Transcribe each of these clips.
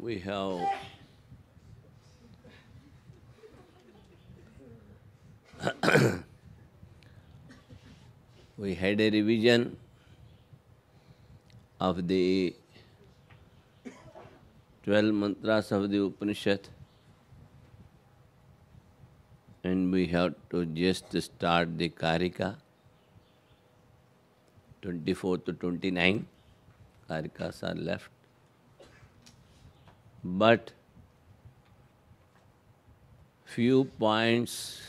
we have we had a revision of the 12 mantras of the Upanishad, and we have to just start the Karika, 24 to 29. Karikas are left. But few points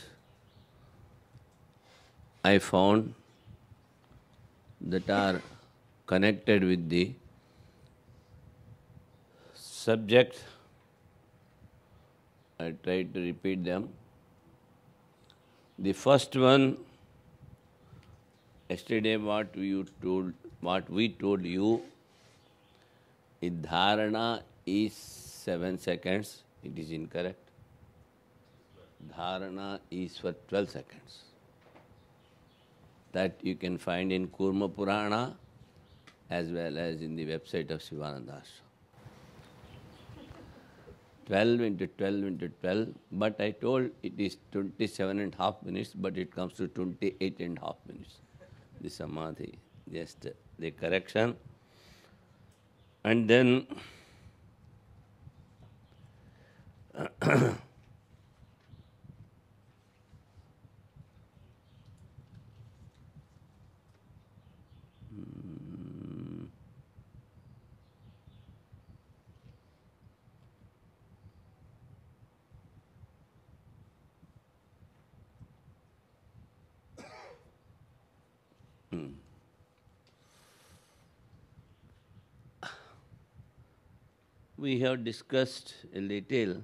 I found that are connected with the subject. I tried to repeat them. The first one, yesterday what we told you, is dharana is 7 seconds. It is incorrect. Dharana is for 12 seconds. That you can find in Kurma Purana as well as in the website of Sivananda Ashram. 12 into 12 into 12, but I told it is 27.5 minutes, but it comes to 28.5 minutes. The Samadhi, just the correction. And then we have discussed a little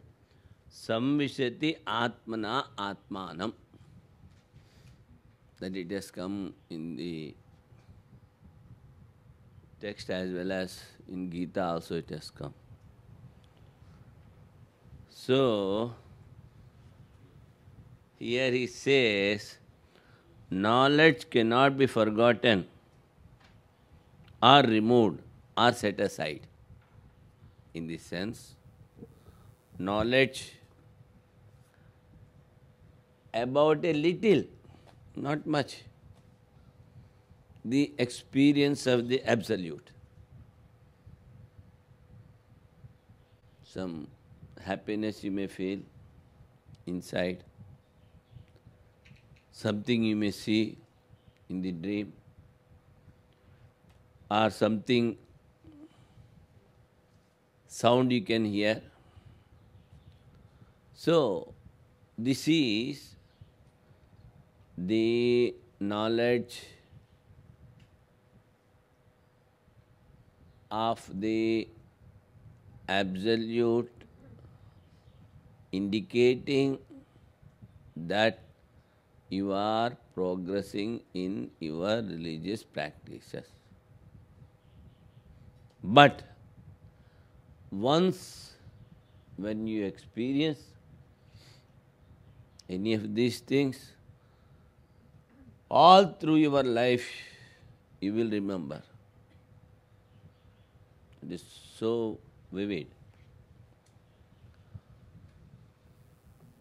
Samvishati Atmana Atmanam. That it has come in the text as well as in Gita also it has come. So, here he says, knowledge cannot be forgotten or removed or set aside. In this sense, knowledge about a little, not much, the experience of the Absolute. Some happiness you may feel inside, something you may see in the dream, or something, sound you can hear. So, this is the knowledge of the Absolute, indicating that you are progressing in your religious practices. But once when you experience any of these things, all through your life you will remember. It is so vivid.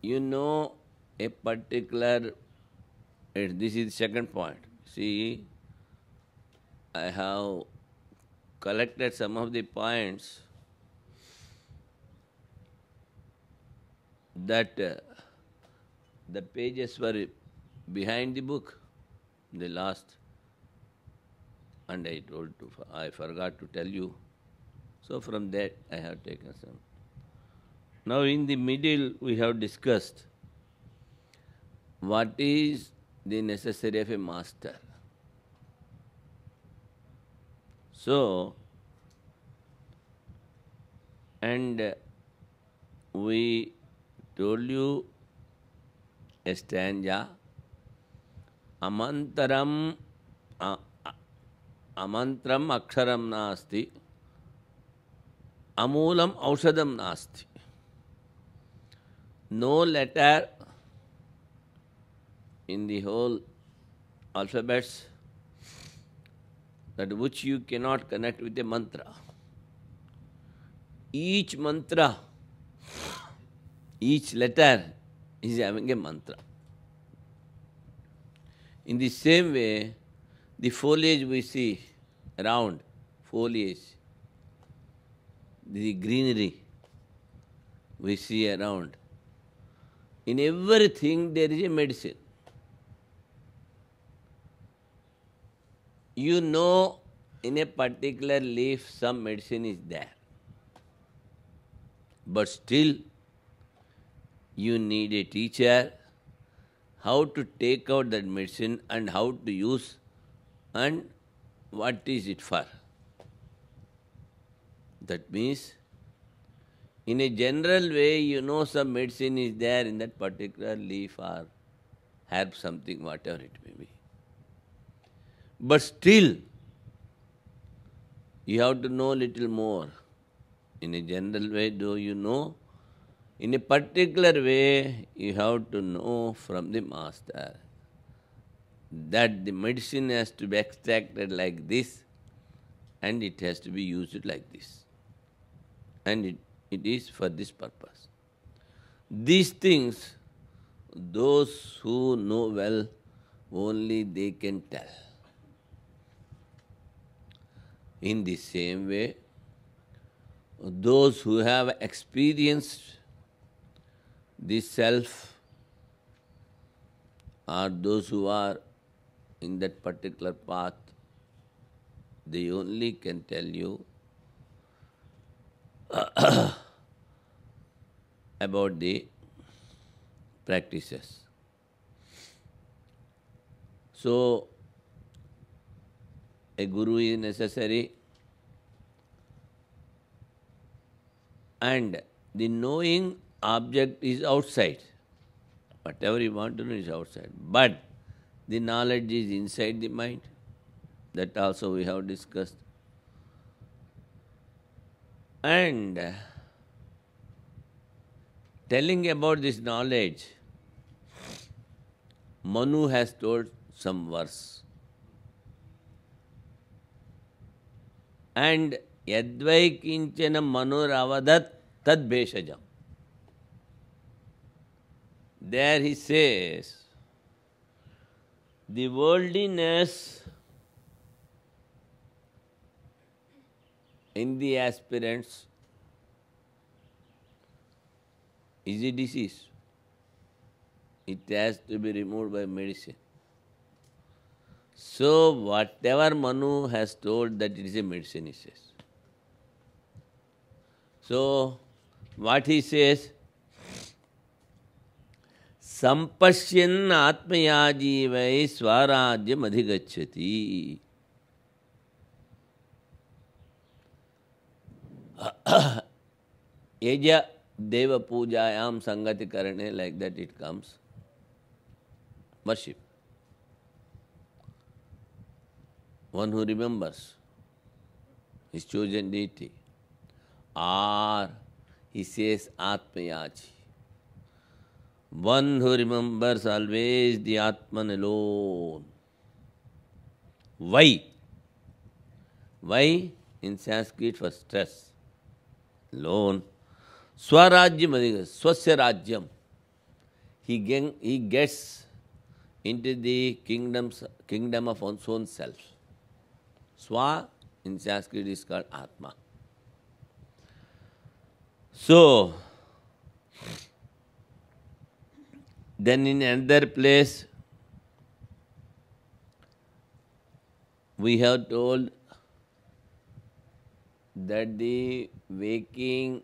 You know a particular, this is the second point. See, I have collected some of the points that the pages were behind the book, the last, and I forgot to tell you. So from that I have taken some. Now in the middle we have discussed what is the necessary of a master. So, and we told you a stanza, amantram aksharam nasti, amulam aushadam nasti. No letter in the whole alphabets that which you cannot connect with a mantra. Each mantra, each letter is having a mantra. In the same way, the foliage we see around, foliage, the greenery we see around, in everything there is a medicine. You know, in a particular leaf some medicine is there. But still, you need a teacher how to take out that medicine and how to use and what is it for. That means, in a general way, you know some medicine is there in that particular leaf or herb, something, whatever it may be. But still, you have to know little more. In a general way, though you know, in a particular way, you have to know from the master that the medicine has to be extracted like this and it has to be used like this. And it is for this purpose. These things, those who know well, only they can tell. In the same way, those who have experienced this self or those who are in that particular path, they only can tell you about the practices. So, a guru is necessary, and the knowing object is outside. Whatever you want to know is outside. But the knowledge is inside the mind. That also we have discussed. And telling about this knowledge, Manu has told some verse. And yadvai kinchana manuravadat tad bheshajam. There he says, the worldliness in the aspirants is a disease. It has to be removed by medicine. So, whatever Manu has told, that it is a medicine, he says. So, what he says? Sampashyan atmaya jivai swarajyam adhigacchati. Eja deva pujayam sangati karane, like that it comes. Worship. One who remembers his chosen deity. Or he says Atmayaji. One who remembers always the Atman alone. Why? Why? In Sanskrit for stress. Alone. Swarajyam adhiga, swasya rajyam. He gets into the kingdom of one's own self. Swa in Sanskrit is called Atma. So, then in another place, we have told that the waking,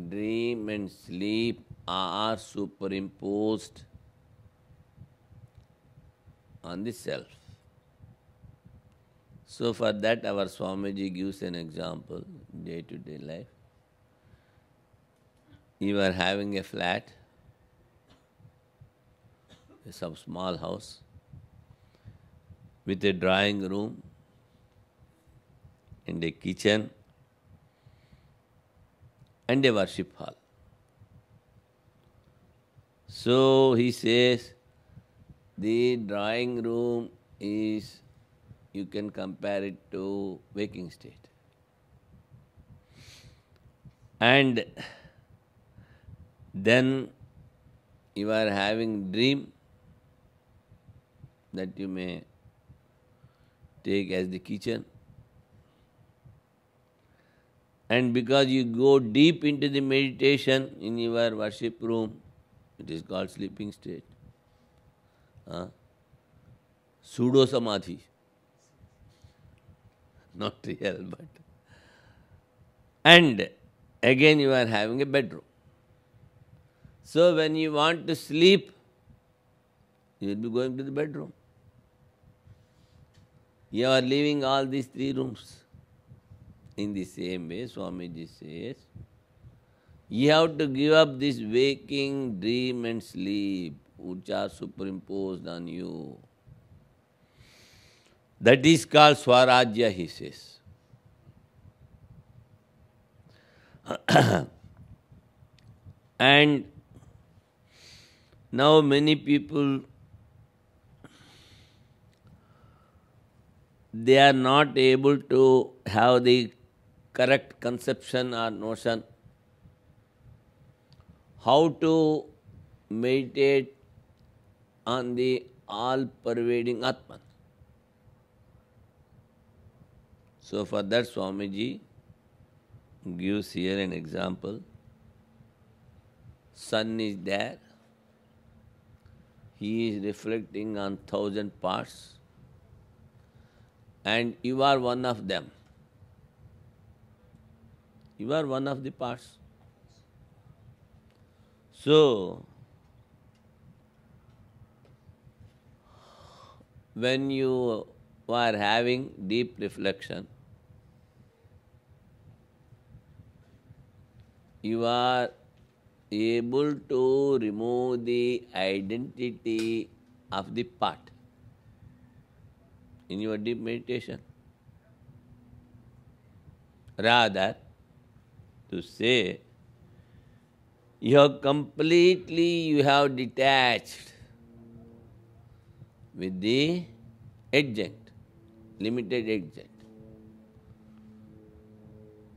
dream and sleep are superimposed on the self. So for that our Swamiji gives an example, day-to-day life. You are having a flat, some small house, with a drawing room and a kitchen and a worship hall. So he says, the drawing room is, you can compare it to waking state. And then you are having dream that you may take as the kitchen. And because you go deep into the meditation in your worship room, it is called sleeping state. Pseudo samadhi. Not real, but. And again you are having a bedroom. So when you want to sleep, you will be going to the bedroom. You are leaving all these three rooms. In the same way, Swamiji says, you have to give up this waking, dream and sleep which are superimposed on you. That is called Swarajya, he says. And now many people, they are not able to have the correct conception or notion how to meditate on the all-pervading Atman. So for that Swamiji gives here an example. Sun is there. He is reflecting on 1,000 parts. And you are one of them. You are one of the parts. So, when you are having deep reflection, you are able to remove the identity of the part in your deep meditation. Rather, to say, you have detached with the adjunct, limited adjunct.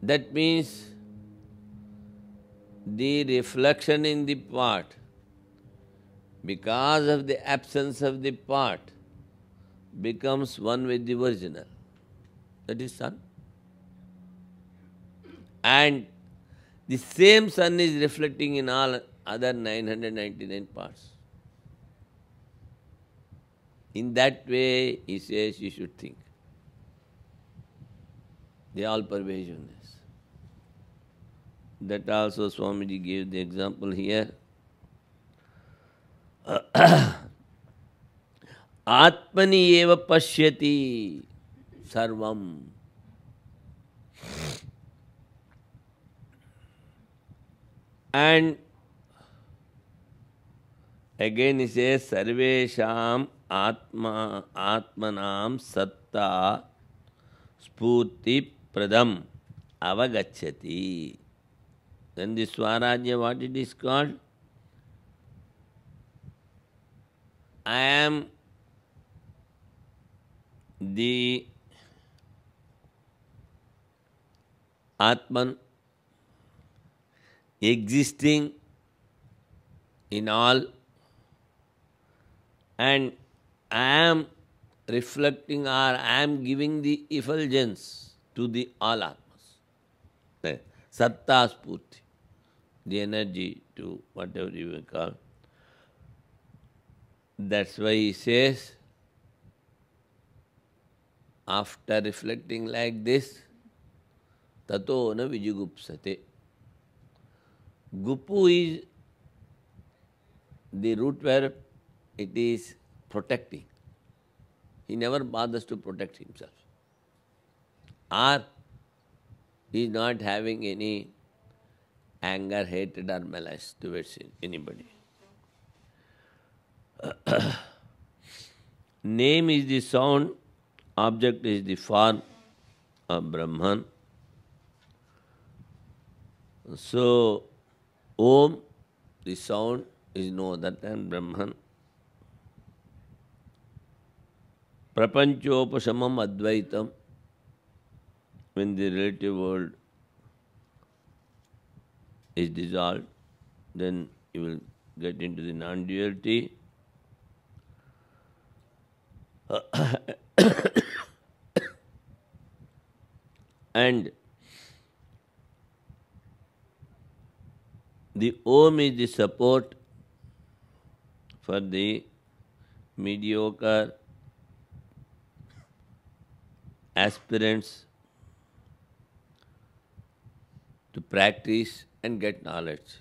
That means the reflection in the part, because of the absence of the part, becomes one with the original. That is sun. And the same sun is reflecting in all other 999 parts. In that way, he says you should think. The all-pervasiveness. That also Swamiji gave the example here. Atmani eva pashyati sarvam. And again he says, Sarvesham Atmanam Satta Spurti Pradam Avagachyati. Then the Swarajya, what it is called? I am the Atman existing in all, and I am reflecting or I am giving the effulgence to the all Atmas. Satta Spurti, the energy to whatever you will call. That's why he says, after reflecting like this, tato na vijigupsate. Gupu is the root verb, it is protecting. He never bothers to protect himself. Or he is not having any anger, hatred or malice towards anybody. Name is the sound, object is the form of Brahman. So, Om, the sound, is no other than Brahman. Prapanchopasamam Advaitam, when the relative world is dissolved, then you will get into the non-duality. And the Om is the support for the mediocre aspirants to practice and get knowledge.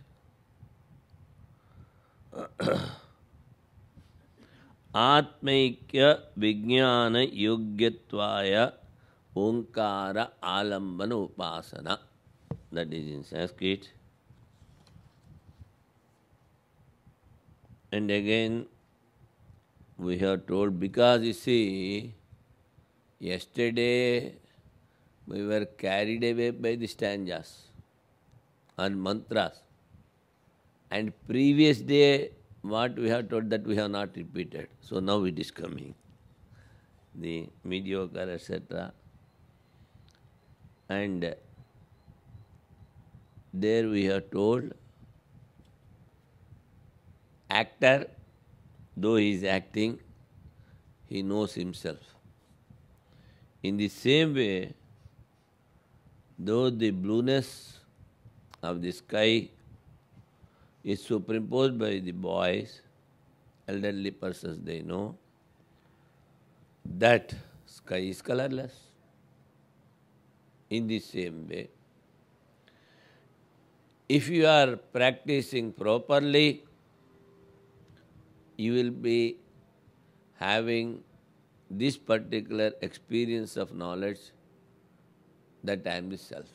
Atmaikya Vijnana Yogyatwaya Onkara Alambana Upasana. That is in Sanskrit. And again, we have told, because you see, yesterday we were carried away by the stanzas and mantras. And previous day, what we have told, that we have not repeated. So now it is coming. The mediocre, etc. And there we have told, actor, though he is acting, he knows himself. In the same way, though the blueness of the sky is superimposed by the boys, elderly persons, they know that sky is colorless. In the same way, if you are practicing properly, you will be having this particular experience of knowledge that I am the self.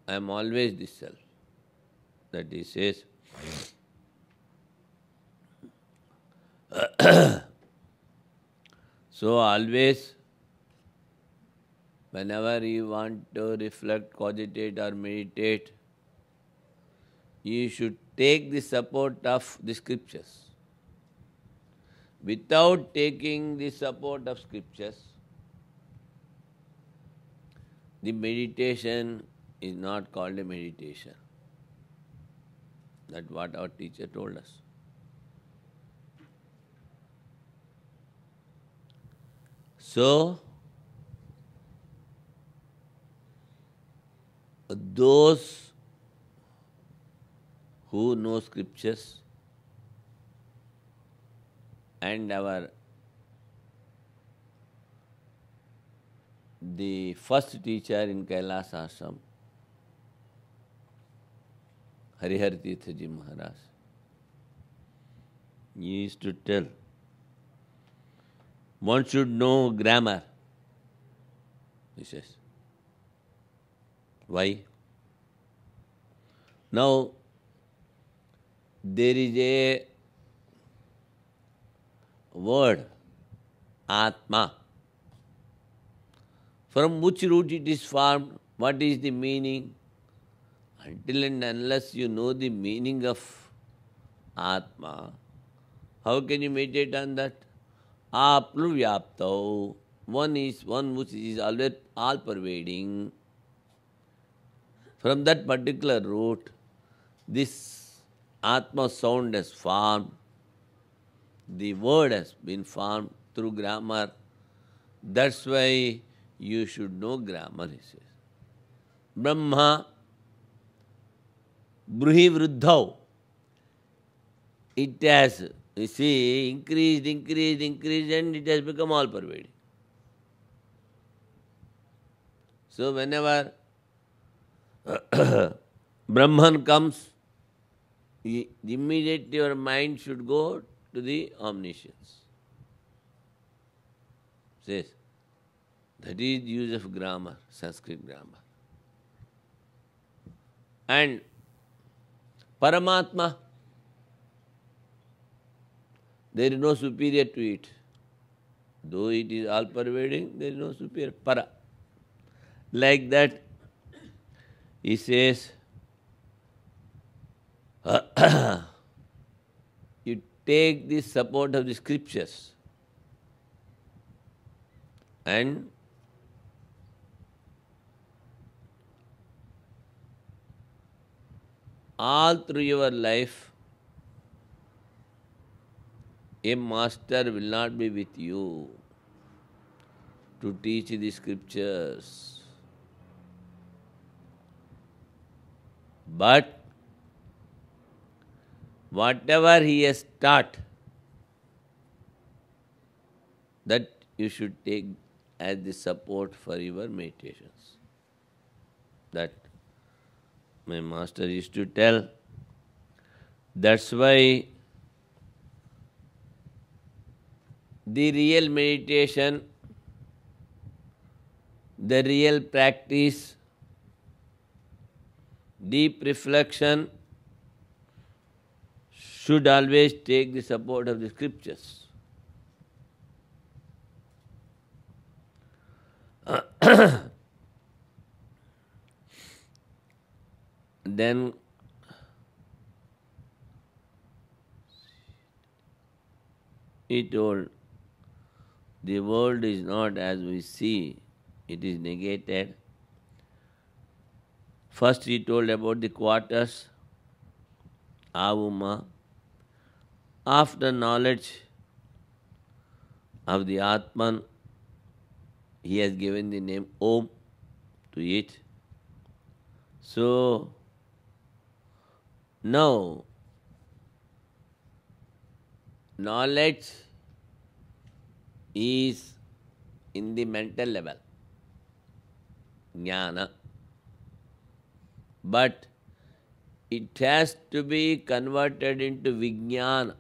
I am always the self. That he says. So always, whenever you want to reflect, cogitate or meditate, you should take the support of the scriptures. Without taking the support of scriptures, the meditation is not called a meditation. That's what our teacher told us. So, those who know scriptures and the first teacher in Kailas Ashram, Harihar Tirthaji Maharaj, he used to tell, one should know grammar. He says. Why? Now, there is a word, Atma. From which root it is formed? What is the meaning? Until and unless you know the meaning of Atma, how can you meditate on that? Apluvyaptau. One is one which is always all-pervading. From that particular root, this Atma sound has formed. The word has been formed through grammar. That's why you should know grammar, he says. Brahma, Bruhi Vruddhau. It has, you see, increased, and it has become all-pervading. So whenever Brahman comes, immediately your mind should go to the omniscience. Says, that is use of grammar, Sanskrit grammar. And Paramatma, there is no superior to it. Though it is all-pervading, there is no superior. Para. Like that, he says, you take the support of the scriptures and all through your life, a master will not be with you to teach the scriptures. But whatever he has taught, that you should take as the support for your meditations. That my master used to tell. That's why the real meditation, the real practice, deep reflection should always take the support of the scriptures. Then he told, the world is not as we see, it is negated. First he told about the quarters, avuma. After knowledge of the Atman, he has given the name Om to it. So now knowledge is in the mental level, jnana, but it has to be converted into vijnana.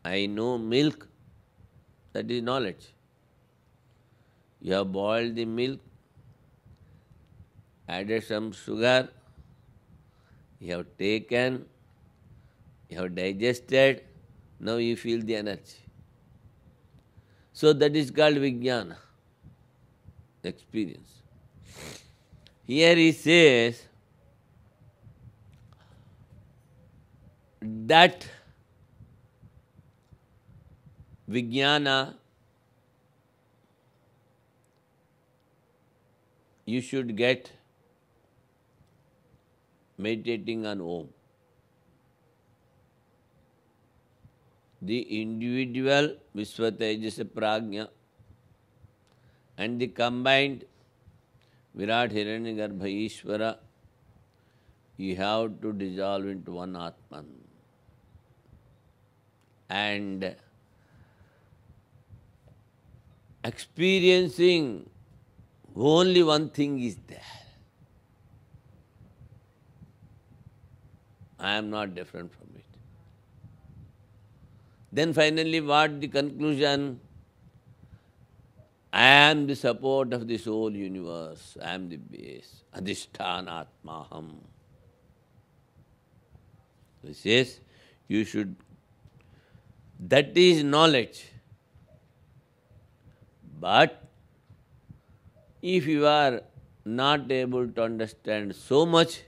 I know milk, that is knowledge. You have boiled the milk, added some sugar, you have taken, you have digested, now you feel the energy. So that is called vijnana, experience. Here he says that vijnana you should get meditating on Om. The individual Vishvatejasa Prajna and the combined Virat Hiranyagarbha Ishvara, you have to dissolve into one Atman. And experiencing only one thing is there. I am not different from it. Then finally what the conclusion? I am the support of this whole universe. I am the base. Adhisthana Atmaham. He says you should, that is knowledge. But if you are not able to understand so much,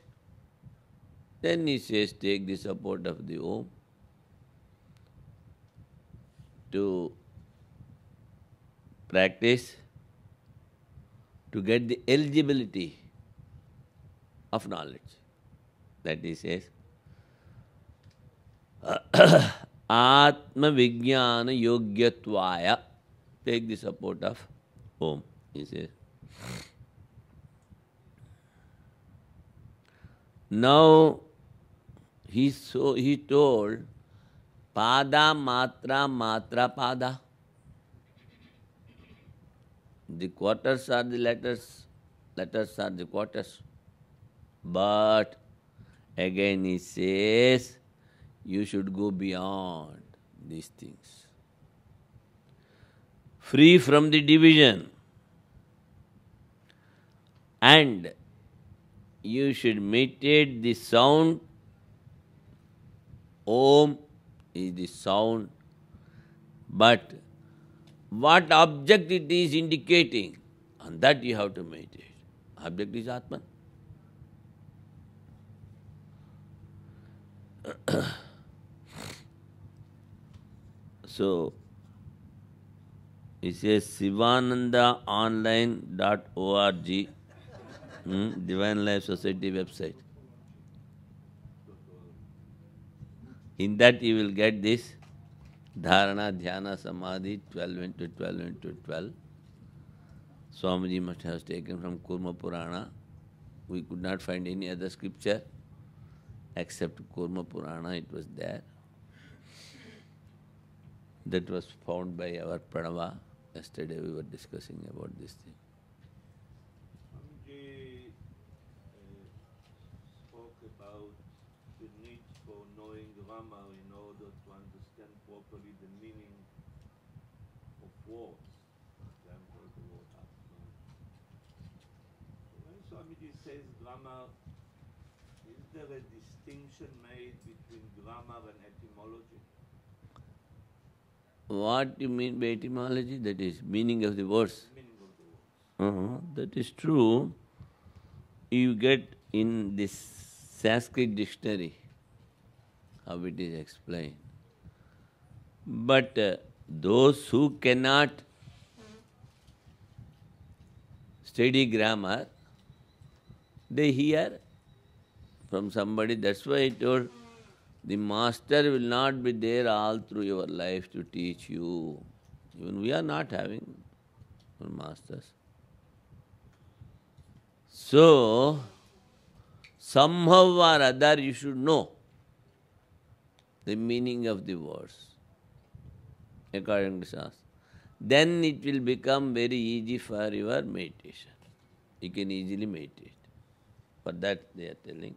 then he says take the support of the Om to practice, to get the eligibility of knowledge. That he says, Atma Vijnana Yogyatvaya. Take the support of Om, he says. Now he told Pada Matra Matra Pada. The quarters are the letters, letters are the quarters. But again he says, you should go beyond these things. Free from the division. And you should meditate the sound. Om is the sound. But what object it is indicating, on that you have to meditate. Object is Atman. So, it says sivanandaonline.org. Divine Life Society website. In that you will get this Dharana, Dhyana, Samadhi, 12 into 12 into 12. Swamiji must have taken from Kurma Purana. We could not find any other scripture except Kurma Purana, it was there. That was found by our Pranava. Yesterday we were discussing about this thing. Swamiji spoke about the need for knowing grammar in order to understand properly the meaning of words. For example, the word Atman. When Swamiji says grammar, is there a distinction made between grammar and etymology? What you mean by etymology? That is meaning of the words. Meaning of the words. That is true. You get in this Sanskrit dictionary how it is explained. But those who cannot study grammar, they hear from somebody. That's why I told the master will not be there all through your life to teach you. Even we are not having masters. So, somehow or other you should know the meaning of the words according to Shastra. Then it will become very easy for your meditation. You can easily meditate. For that they are telling.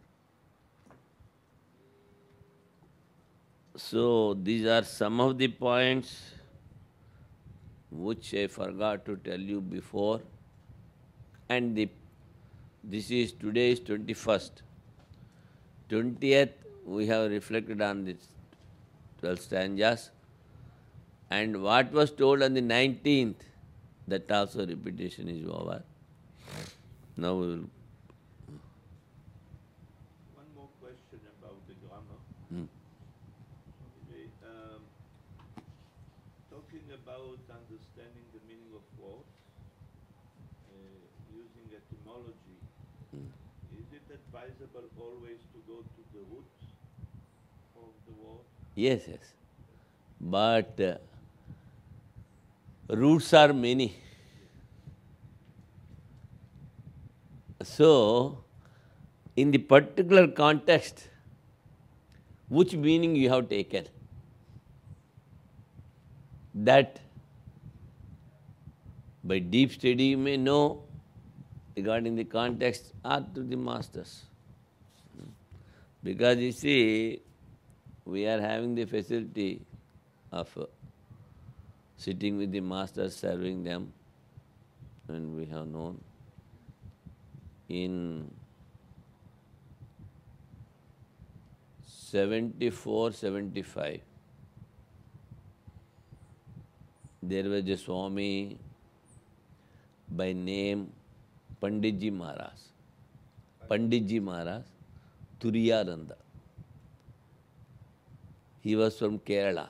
So, these are some of the points which I forgot to tell you before. And today is 21st. 20th, we have reflected on these 12 stanzas. And what was told on the 19th, that also repetition is over. Now we will. One more question about the grammar. Talking about understanding the meaning of words, using etymology, is it advisable always to go to the root of the word? Yes, yes. But roots are many. So, in the particular context, which meaning you have taken, that by deep study you may know regarding the context or to the masters. Because you see, we are having the facility of sitting with the masters, serving them, and we have known in 74, 75, there was a Swami by name Panditji Maharaj. Panditji Maharaj, Turiyananda. He was from Kerala.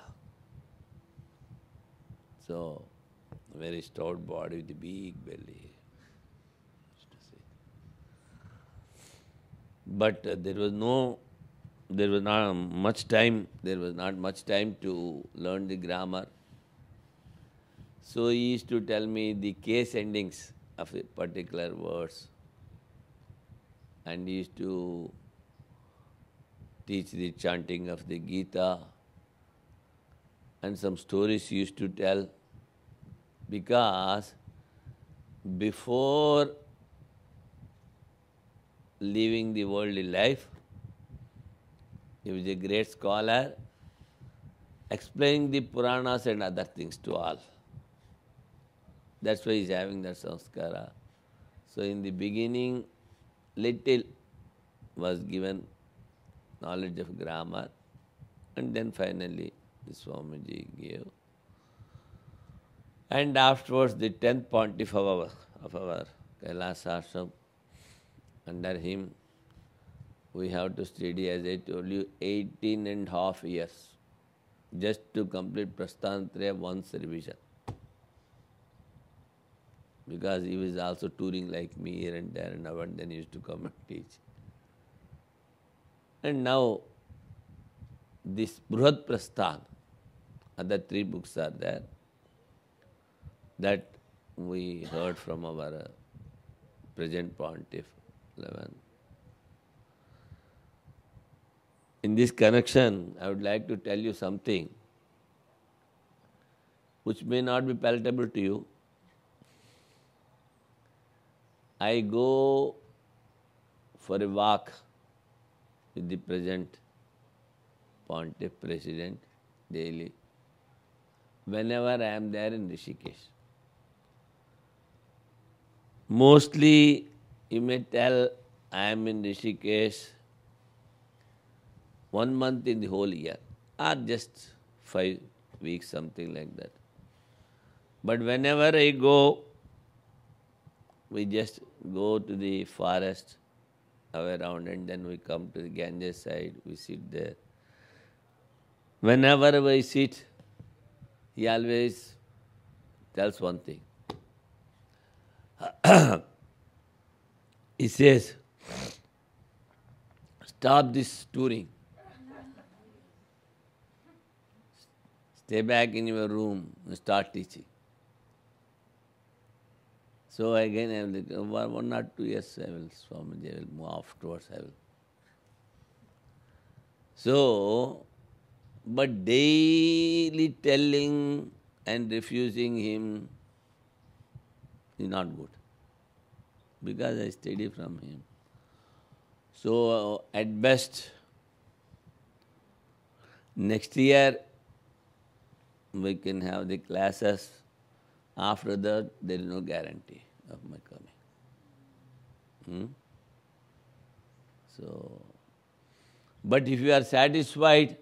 So, very stout body with a big belly. But there was not much time to learn the grammar. So he used to tell me the case endings of a particular words. And he used to teach the chanting of the Gita. And some stories he used to tell, because before leaving the worldly life, he was a great scholar, explaining the Puranas and other things to all. That's why he's having that sanskara. So in the beginning, little was given knowledge of grammar, and then finally the Swamiji gave. And afterwards, the 10th pontiff of our Kailas Ashram, under him, we have to study, as I told you, 18.5 years, just to complete Prasthantraya once revision. because he was also touring like me here and there, and now and then he used to come and teach. And now this Bruhat Prasthan, other three books are there that we heard from our present Pontiff 11. In this connection, I would like to tell you something which may not be palatable to you. I go for a walk with the present Pontiff President daily, whenever I am there in Rishikesh. Mostly, you may tell I am in Rishikesh 1 month in the whole year, or just 5 weeks, something like that. But whenever I go, we just go to the forest around and then we come to the Ganges side, we sit there. Whenever we sit, he always tells one thing. He says, stop this touring. Stay back in your room and start teaching. So again, I will, 1 or 2 years, I will, Swamiji, I will move afterwards, I will. So, but daily telling and refusing him is not good, because I study from him. So, at best, next year we can have the classes. After that, there is no guarantee of my coming. So, but if you are satisfied,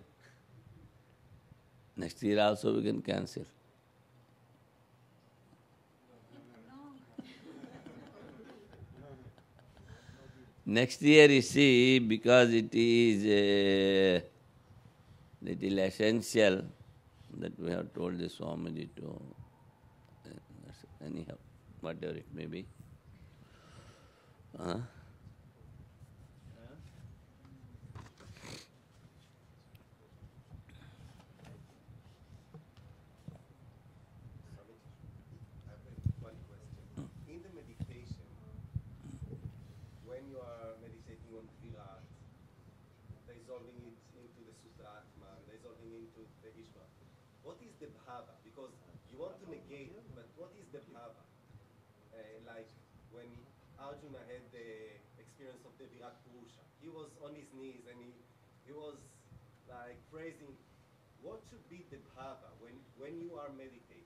next year also we can cancel. Next year, you see, because it is a little essential that we have told the Swamiji to, anyhow, whatever it may be. Arjuna had the experience of the Virat Purusha. He was on his knees and he was like praising. What should be the bhava when you are meditating?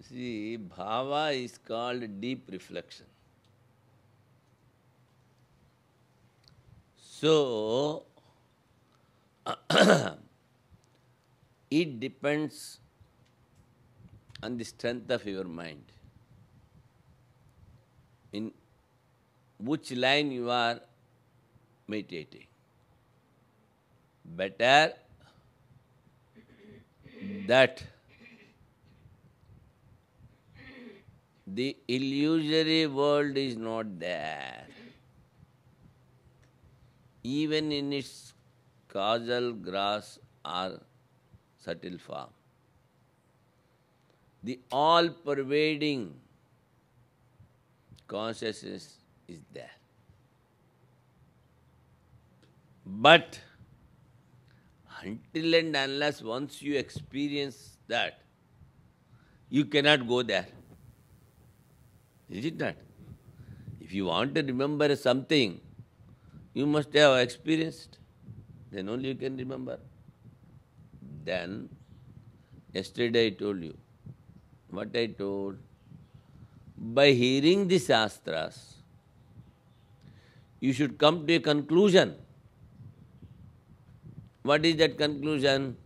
See, bhava is called deep reflection. So, it depends on the strength of your mind. In which line you are meditating. Better that the illusory world is not there, even in its causal, gross or subtle form. The all-pervading consciousness is there. But until and unless once you experience that, you cannot go there. Is it not? If you want to remember something, you must have experienced. Then only you can remember. Then, yesterday I told you, what I told? By hearing the Shastras, you should come to a conclusion. What is that conclusion?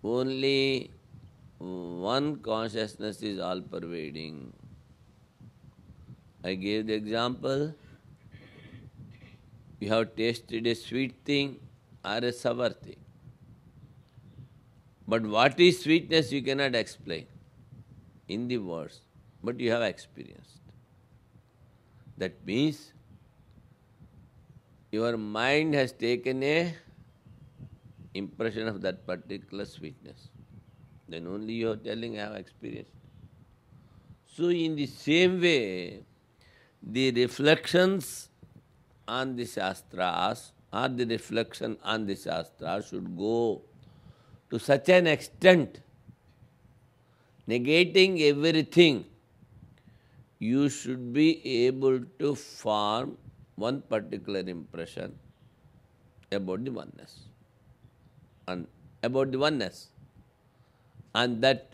Only one consciousness is all-pervading. I gave the example. You have tasted a sweet thing or a sour thing. But what is sweetness you cannot explain in the words. but you have experienced. That means your mind has taken a impression of that particular sweetness. Then only you are telling, I have experienced. So in the same way, the reflections on the Shastras or the reflection on the Shastras should go to such an extent, negating everything, you should be able to form one particular impression about the oneness. And about the oneness. And that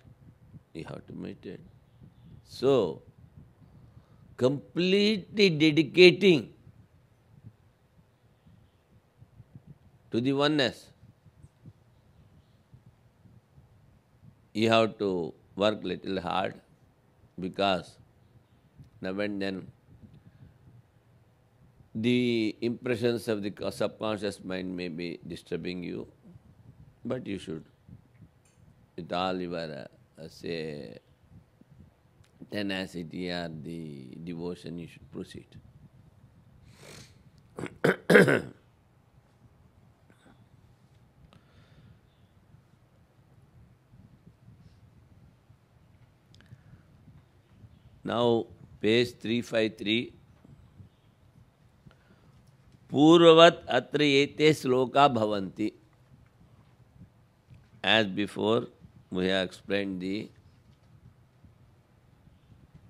you have to meditate. So, completely dedicating to the oneness, you have to work little hard, because now and then the impressions of the subconscious mind may be disturbing you, but you should, with all your, say, tenacity or the devotion, you should proceed. Now, page 353. Purvat atra ete sloka bhavanti. As before, we have explained the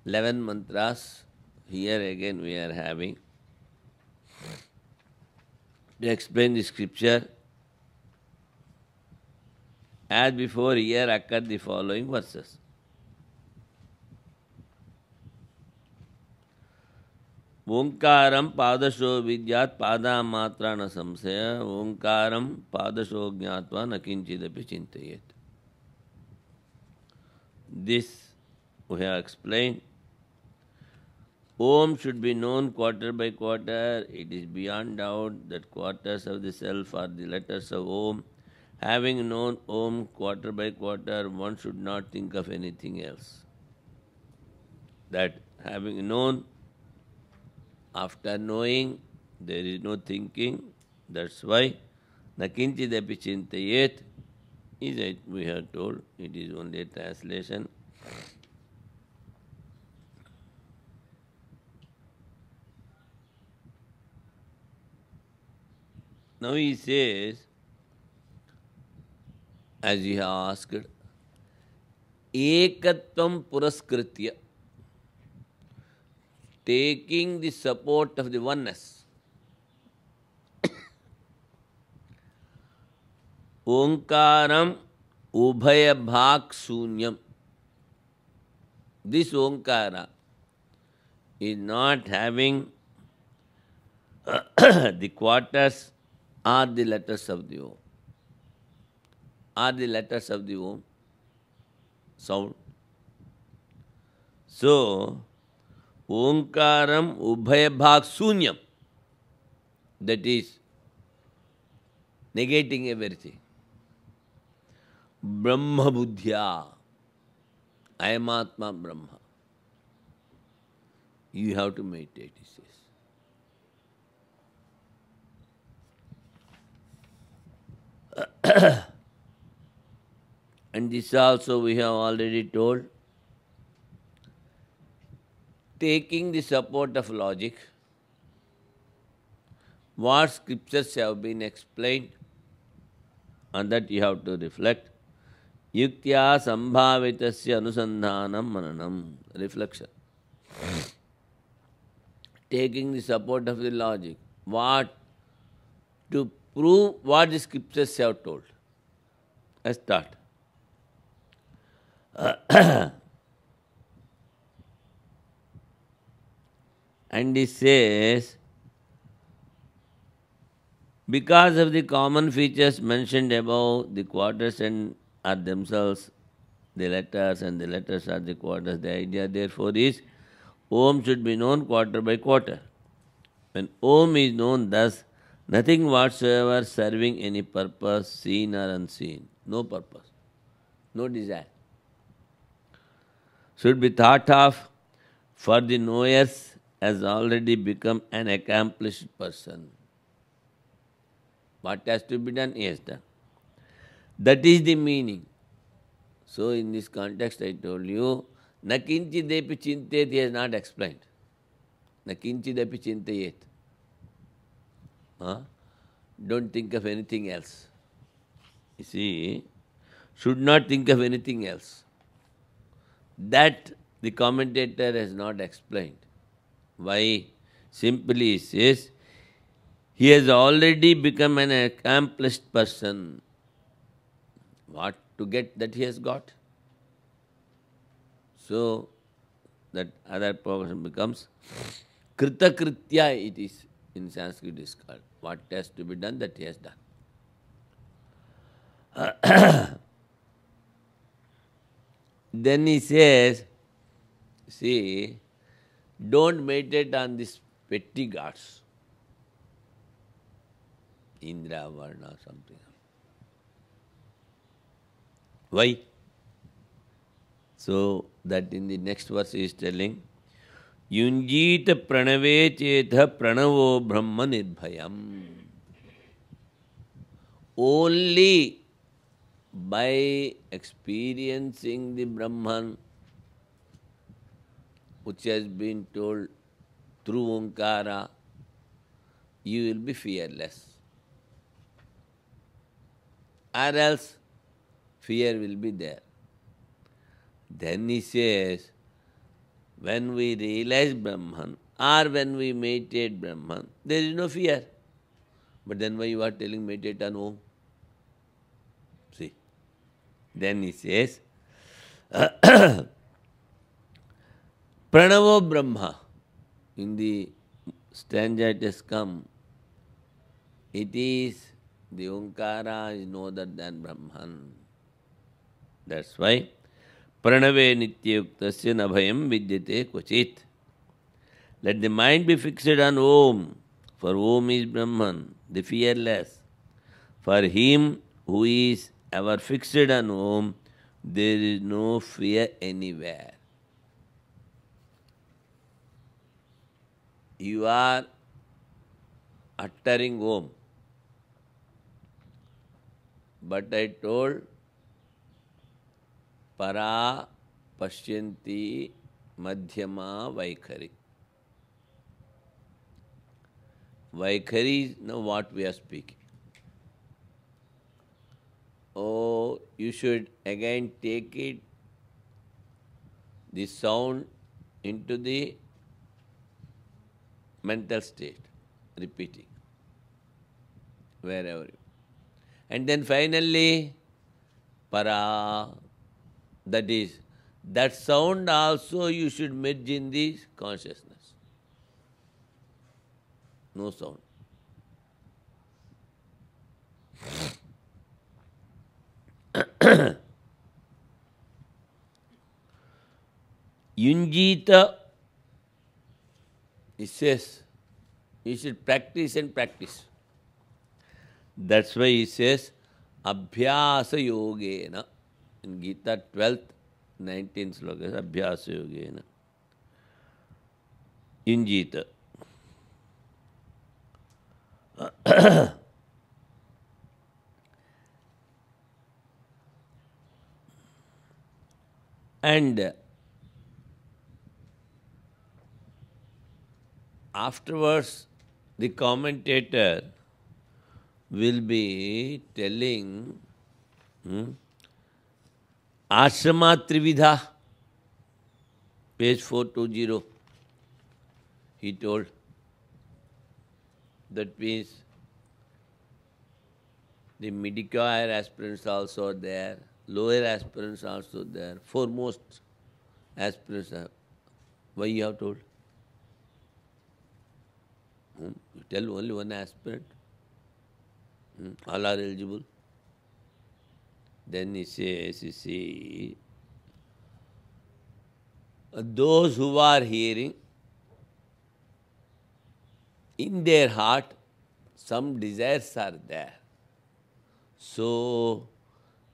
11 mantras. Here again we are having to explain the scripture. As before, here occur the following verses. Omkaram padasho vidyat pada matra na samsaya. Omkaram padasho jnatva na kinchidapi chintayet. This we have explained. Om should be known quarter by quarter. It is beyond doubt that quarters of the self are the letters of Om. Having known Om quarter by quarter, one should not think of anything else. That having known, after knowing, there is no thinking. That's why nakinchidapi chintayet is, it we have told, it is only a translation. Now he says, as you have asked, ekatvam puraskritya, taking the support of the oneness. Omkaram ubhaya bhak sunyam. This Omkara is not having the quarters or the letters of the Om. Are the letters of the Om sound. So, Omkaram ubhaya bhak sunyam, that is negating everything. Brahma buddhya, I am Atma Brahma. You have to meditate, he says. And this also we have already told. Taking the support of logic, what scriptures have been explained, and that you have to reflect. Yuktya sambhavitasya anusandhanam mananam. Reflection. Taking the support of the logic. What? To prove what the scriptures have told. Let's start. And he says, because of the common features mentioned above, the quarters and are themselves the letters, and the letters are the quarters. The idea therefore is, Om should be known quarter by quarter. When Om is known thus, nothing whatsoever serving any purpose, seen or unseen. No purpose, no desire. should be thought of, for the knowers has already become an accomplished person. What has to be done? He has done. That is the meaning. So in this context I told you, na kinchidepi chintet, he has not explained. Na kinchidepi chintayet. Don't think of anything else. You see, should not think of anything else. That the commentator has not explained. Why? Simply he says, he has already become an accomplished person. What to get that he has got? So, that other person becomes kritakritya, it is in Sanskrit is called. What has to be done, that he has done. Then he says, see, don't meditate on these petty gods. Indra, Varna, something. Why? So, that in the next verse he is telling, Yunjita pranave chetha pranavo brahma nirbhayam. Only by experiencing the Brahman, which has been told through Omkara, you will be fearless. Or else, fear will be there. Then he says, when we realize Brahman, or when we meditate Brahman, there is no fear. But then why you are telling meditate on Om? See. Then he says, Pranavo Brahma. In the stanza it has come, it is the Omkara is no other than Brahman. That's why Pranave nityayuktasya nabhayam vidyate kvachit. Let the mind be fixed on Om, for Om is Brahman, the fearless. For him who is ever fixed on Om, there is no fear anywhere. You are uttering Om, but I told Para Pashyanti Madhyama Vaikhari. Vaikhari is now what we are speaking. Oh, you should again take it, the sound into the mental state, repeating, wherever you. And then finally, para, that is, that sound also you should merge in the consciousness. No sound. Yunjita, he says, you should practice and practice. That's why he says, Abhyasa Yogena. In Gita 12th, 19th sloka, Abhyasa Yogena. Yunjita. And afterwards, the commentator will be telling Ashrama Trividha, page 420. He told, that means the mid-choir aspirants also are there, lower aspirants also there, foremost aspirants are. Why you have told? You tell only one aspirant. All are eligible. Then he says, you see, those who are hearing, in their heart, some desires are there. So,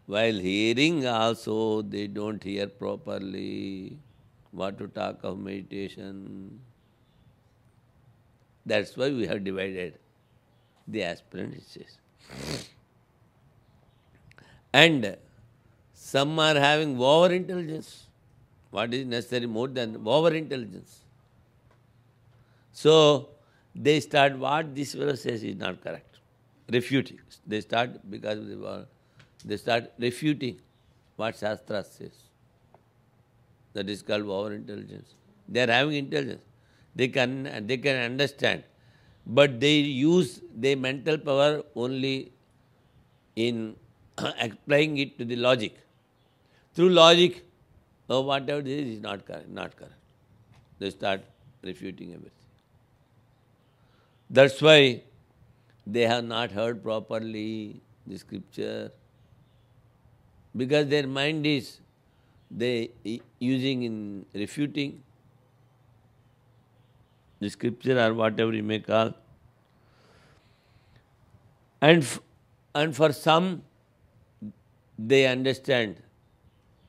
while hearing also, they don't hear properly. what to talk of meditation? That's why we have divided the apprentices. And some are having over-intelligence. What is necessary more than over-intelligence? So, they start, what this fellow says is not correct. Refuting. They start, because they start refuting what Shastra says. That is called over-intelligence. They are having intelligence. They can understand. But they use their mental power only in applying it to the logic. Through logic, whatever this is not correct, not correct. They start refuting everything. That's why they have not heard properly the scripture. Because their mind is they using in refuting the scripture or whatever you may call. And for some, they understand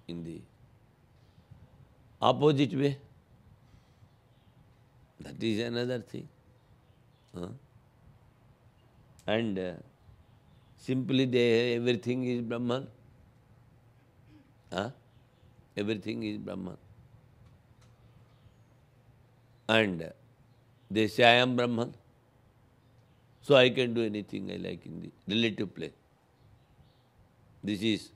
in the opposite way. That is another thing. And simply everything is Brahman. Everything is Brahman. And they say, I am Brahman, so I can do anything I like in the relative plane. This is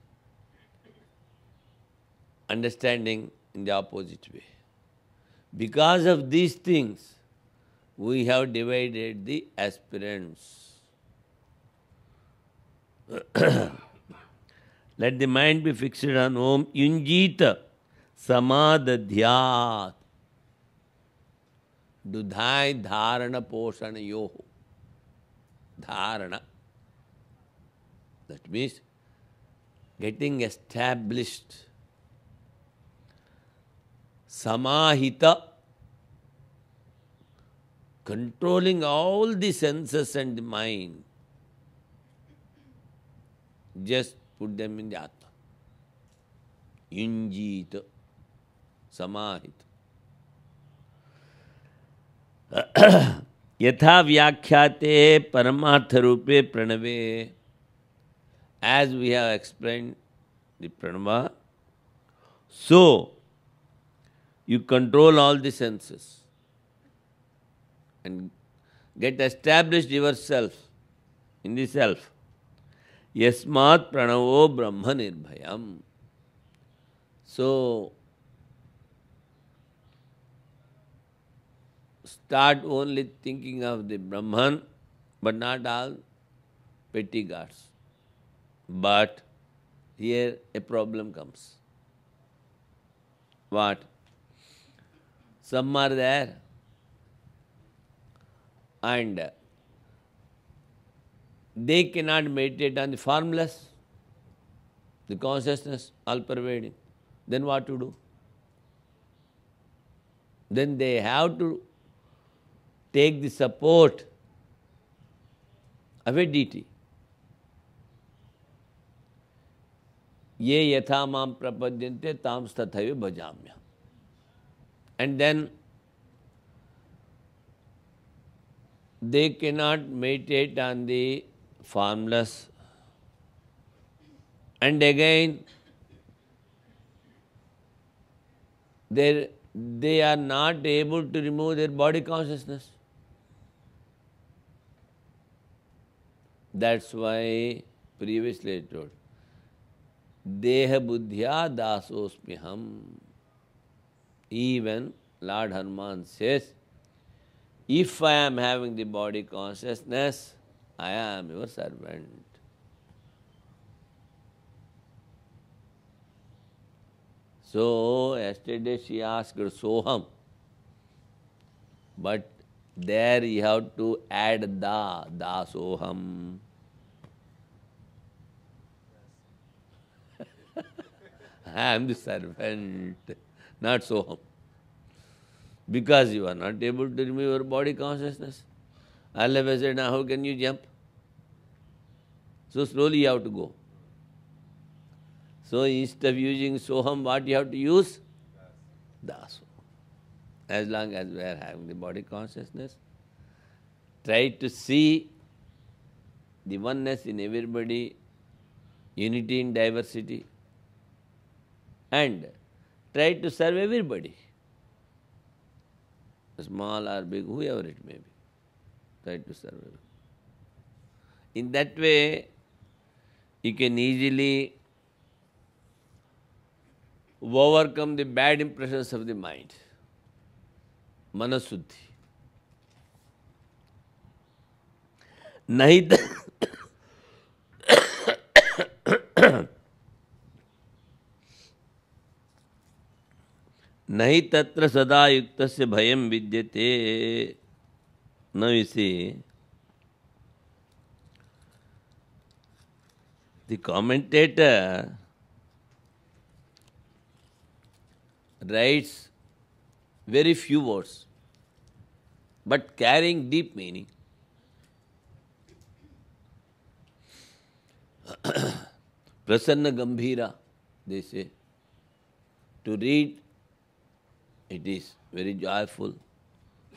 understanding in the opposite way. Because of these things, we have divided the aspirants. Let the mind be fixed on Om Yunjita Samadadhyat Dudhai Dharana Poshana Yoho. Dharana. That means getting established. Samahita, controlling all the senses and the mind. Just put them in the Atma. Yunjita, Samahita. Yatha vyakhyate paramartha rupe pranave. As we have explained the pranava, so you control all the senses and get established yourself in the self. Yasmat pranavo brahma nirbhayam. So, start only thinking of the Brahman, but not all petty gods. But here a problem comes. What? Some are there and they cannot meditate on the formless, the consciousness, all-pervading. Then what to do? Then they have to take the support of a deity. Ye yatha mam prapadyante tam stathaiva bhajamya. And then they cannot meditate on the formless. And again, they are not able to remove their body consciousness. That's why previously I told, Deha buddhya dasosmiham. Even Lord Hanuman says, if I am having the body consciousness, I am your servant. So, yesterday she asked Soham, but there you have to add da Soham. I am the servant, not Soham. Because you are not able to remove your body consciousness. Allah has said, now how can you jump? So slowly you have to go. So instead of using Soham, what you have to use? daso. As long as we are having the body consciousness, try to see the oneness in everybody, unity in diversity, and try to serve everybody, small or big, whoever it may be. Try to serve everybody. In that way, you can easily overcome the bad impressions of the mind. Manasuddhi. Nahi nahi tatra sada yuktasya bhayam vidyate. Now you see, the commentator writes very few words, but carrying deep meaning. Prasanna Gambhira, they say. To read, it is very joyful,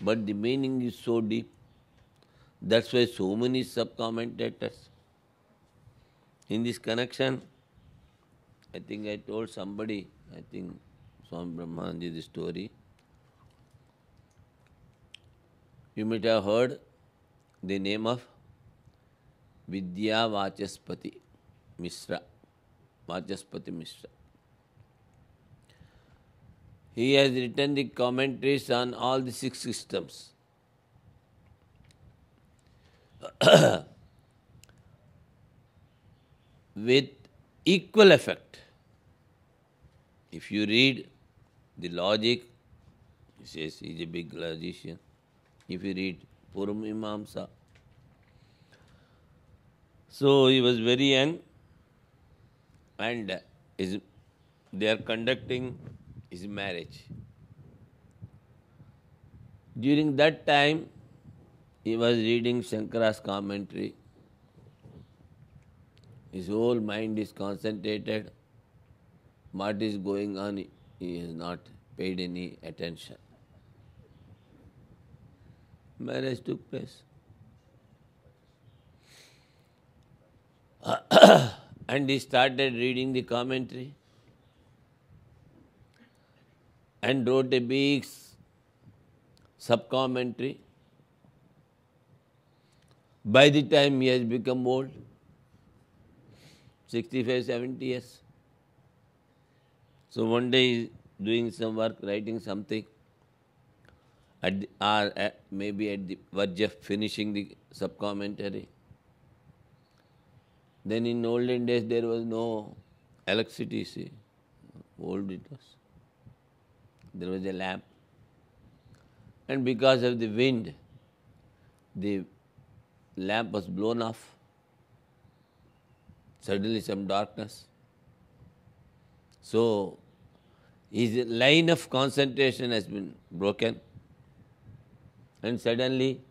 but the meaning is so deep. That's why so many sub-commentators. In this connection, I think I told somebody, I think Swami Medhananda, the story. You might have heard the name of Vidya Vachaspati Mishra. Vachaspati Mishra. He has written the commentaries on all the 6 systems. With equal effect. If you read the logic, he says he is a big logician. If you read Puramimamsa. So he was very young, and they are conducting his marriage. During that time, he was reading Shankara's commentary. His whole mind is concentrated. What is going on, he has not paid any attention. Marriage took place. And he started reading the commentary and wrote a big sub-commentary. By the time he has become old, 65, 70 years. So one day he is doing some work, writing something, maybe at the verge of finishing the sub-commentary. Then in olden days there was no electricity, see. Old it was. There was a lamp. And because of the wind, the lamp was blown off. Suddenly some darkness. So his line of concentration has been broken. And suddenly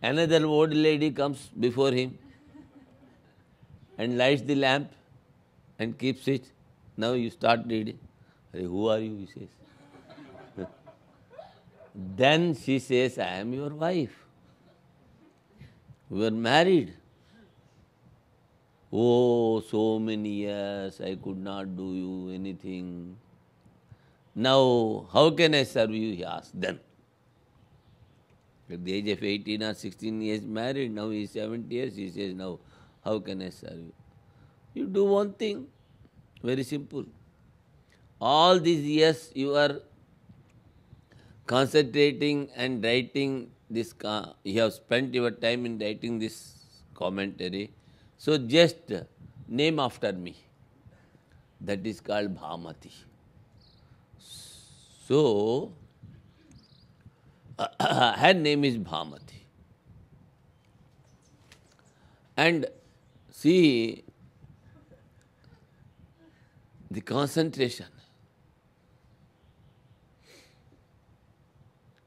another old lady comes before him and lights the lamp and keeps it. Now you start reading. Who are you? He says. Then she says, I am your wife. We were married. Oh, so many years, I could not do you anything. Now, how can I serve you? He asked then. At the age of 18 or 16 years married, now he is 70 years, he says, now, how can I serve you? You do one thing, very simple. All these years you are concentrating and writing this, you have spent your time in writing this commentary. So just name after me. That is called Bhamati. So, her name is Bhamati. And see the concentration.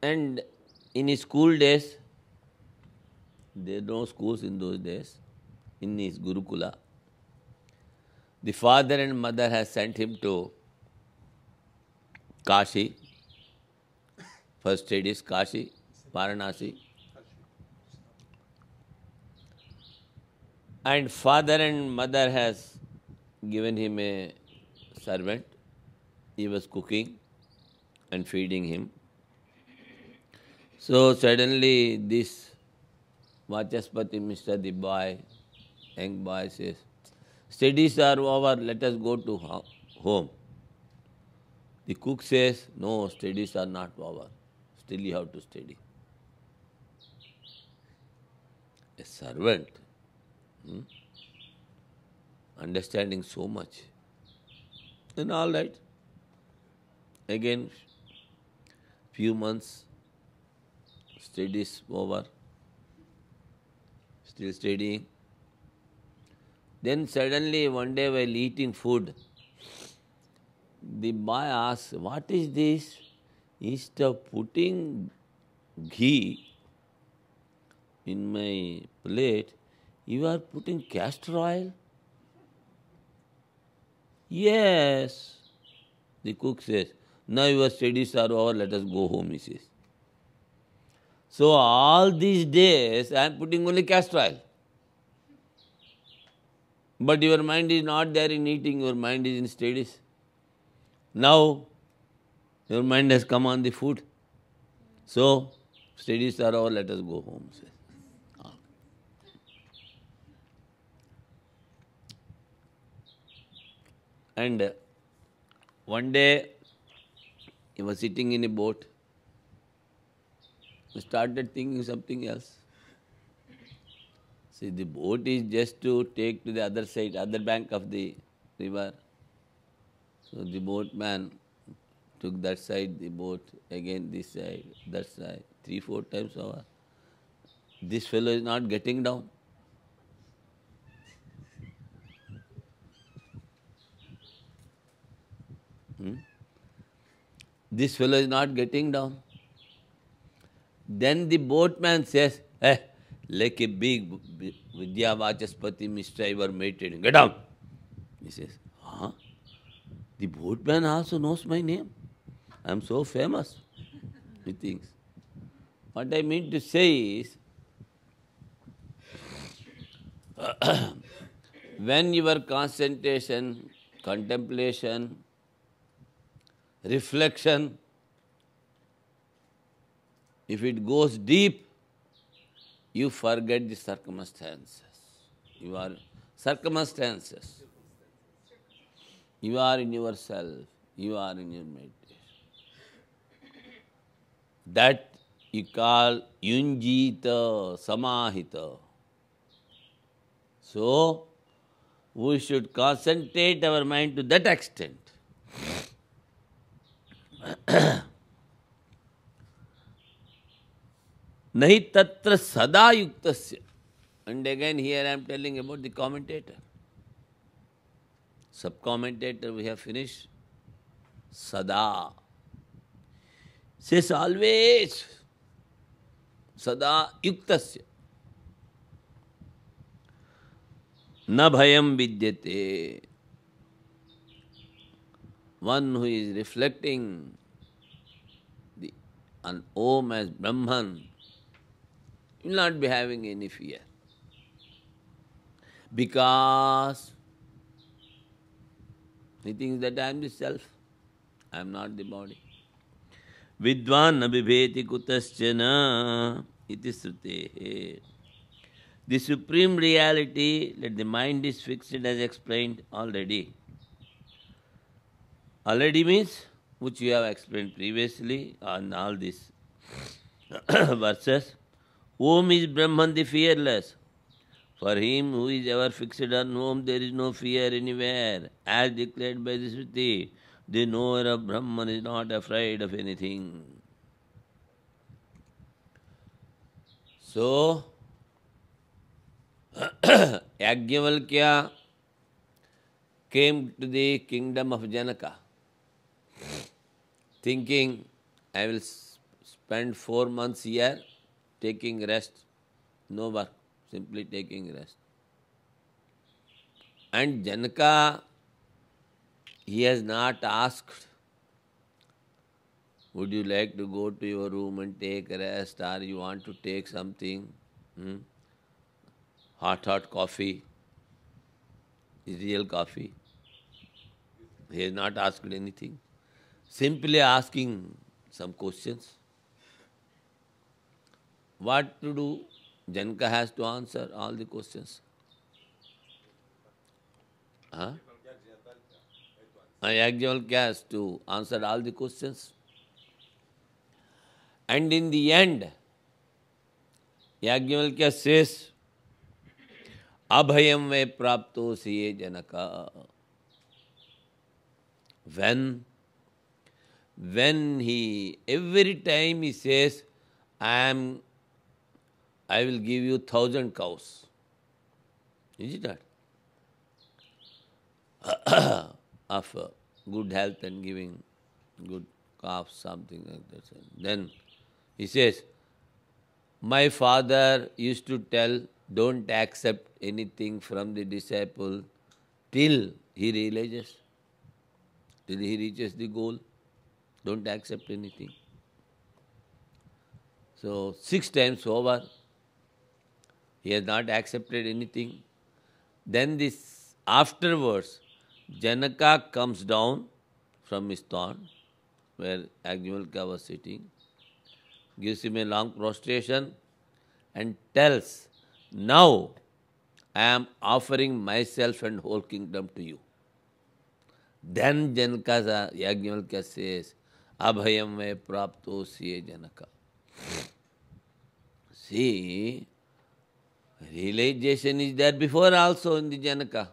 And in his school days, there were no schools in those days, in his Gurukula, the father and mother has sent him to Kashi First studies Kashi, Varanasi. And father and mother has given him a servant. He was cooking and feeding him. So suddenly this Vachaspati, Mr. the boy, young boy says, studies are over, let us go to home. The cook says, no, studies are not over. Still you have to study. A servant, understanding so much. Then all right. Again, few months, studies over, still studying. Then suddenly one day while eating food, the boy asks, what is this? Instead of putting ghee in my plate, you are putting castor oil? Yes. The cook says, now your studies are over, let us go home, he says. So all these days I am putting only castor oil. But your mind is not there in eating, your mind is in studies. Now your mind has come on the food. So studies are over, let us go home, says. And one day he was sitting in a boat. He started thinking something else. See, the boat is just to take to the other side, other bank of the river. So the boatman took that side, the boat, again this side, that side, 3-4 times over. This fellow is not getting down. This fellow is not getting down. Then the boatman says, like a big Vidya Vachaspati Mr. you are meditating. Get down. He says, huh? The boatman also knows my name. I am so famous. He thinks. What I mean to say is, when your concentration, contemplation, reflection, if it goes deep, you forget the circumstances. You are circumstances. You are in yourself. You are in your meditation. That you call yunjita, samahita. So, we should concentrate our mind to that extent. Nahi tatra sada yuktasya. And again here I am telling about the commentator. Sub-commentator we have finished. Sada. Says always. Sada yuktasya. Na bhayam vidyate. One who is reflecting on Om as Brahman will not be having any fear. Because he thinks that I am the self, I am not the body. Vidvan abhibheti kutaschana iti srutehe. The supreme reality, that the mind is fixed as explained already. Already means, which we have explained previously on all these verses. Om is Brahman the fearless. For him who is ever fixed on Om, there is no fear anywhere. As declared by the Shruti, the knower of Brahman is not afraid of anything. So, Yajnavalkya came to the kingdom of Janaka, thinking, I will spend 4 months here taking rest, no work, simply taking rest. And Janaka, he has not asked Would you like to go to your room and take a rest, or you want to take something? Hmm? Hot coffee, real coffee. He has not asked anything. Simply asking some questions. What to do? Janaka has to answer all the questions. Huh? Yajnavalkya has to answer all the questions. And in the end, Yajnavalkya says, Abhayam ve prapto siye Janaka. When he, every time he says, I will give you 1,000 cows. Is it not? Of good health and giving good calves, something like that. Then he says, my father used to tell, don't accept anything from the disciple till he realizes, till he reaches the goal. Don't accept anything. So 6 times over, he has not accepted anything. Then this afterwards, Janaka comes down from his throne, where Yajnavalkya was sitting, gives him a long prostration and tells, now I am offering myself and whole kingdom to you. Then Yajnavalkya says, Abhayam ve prapto siye Janaka. See, realization is there before also in the Janaka.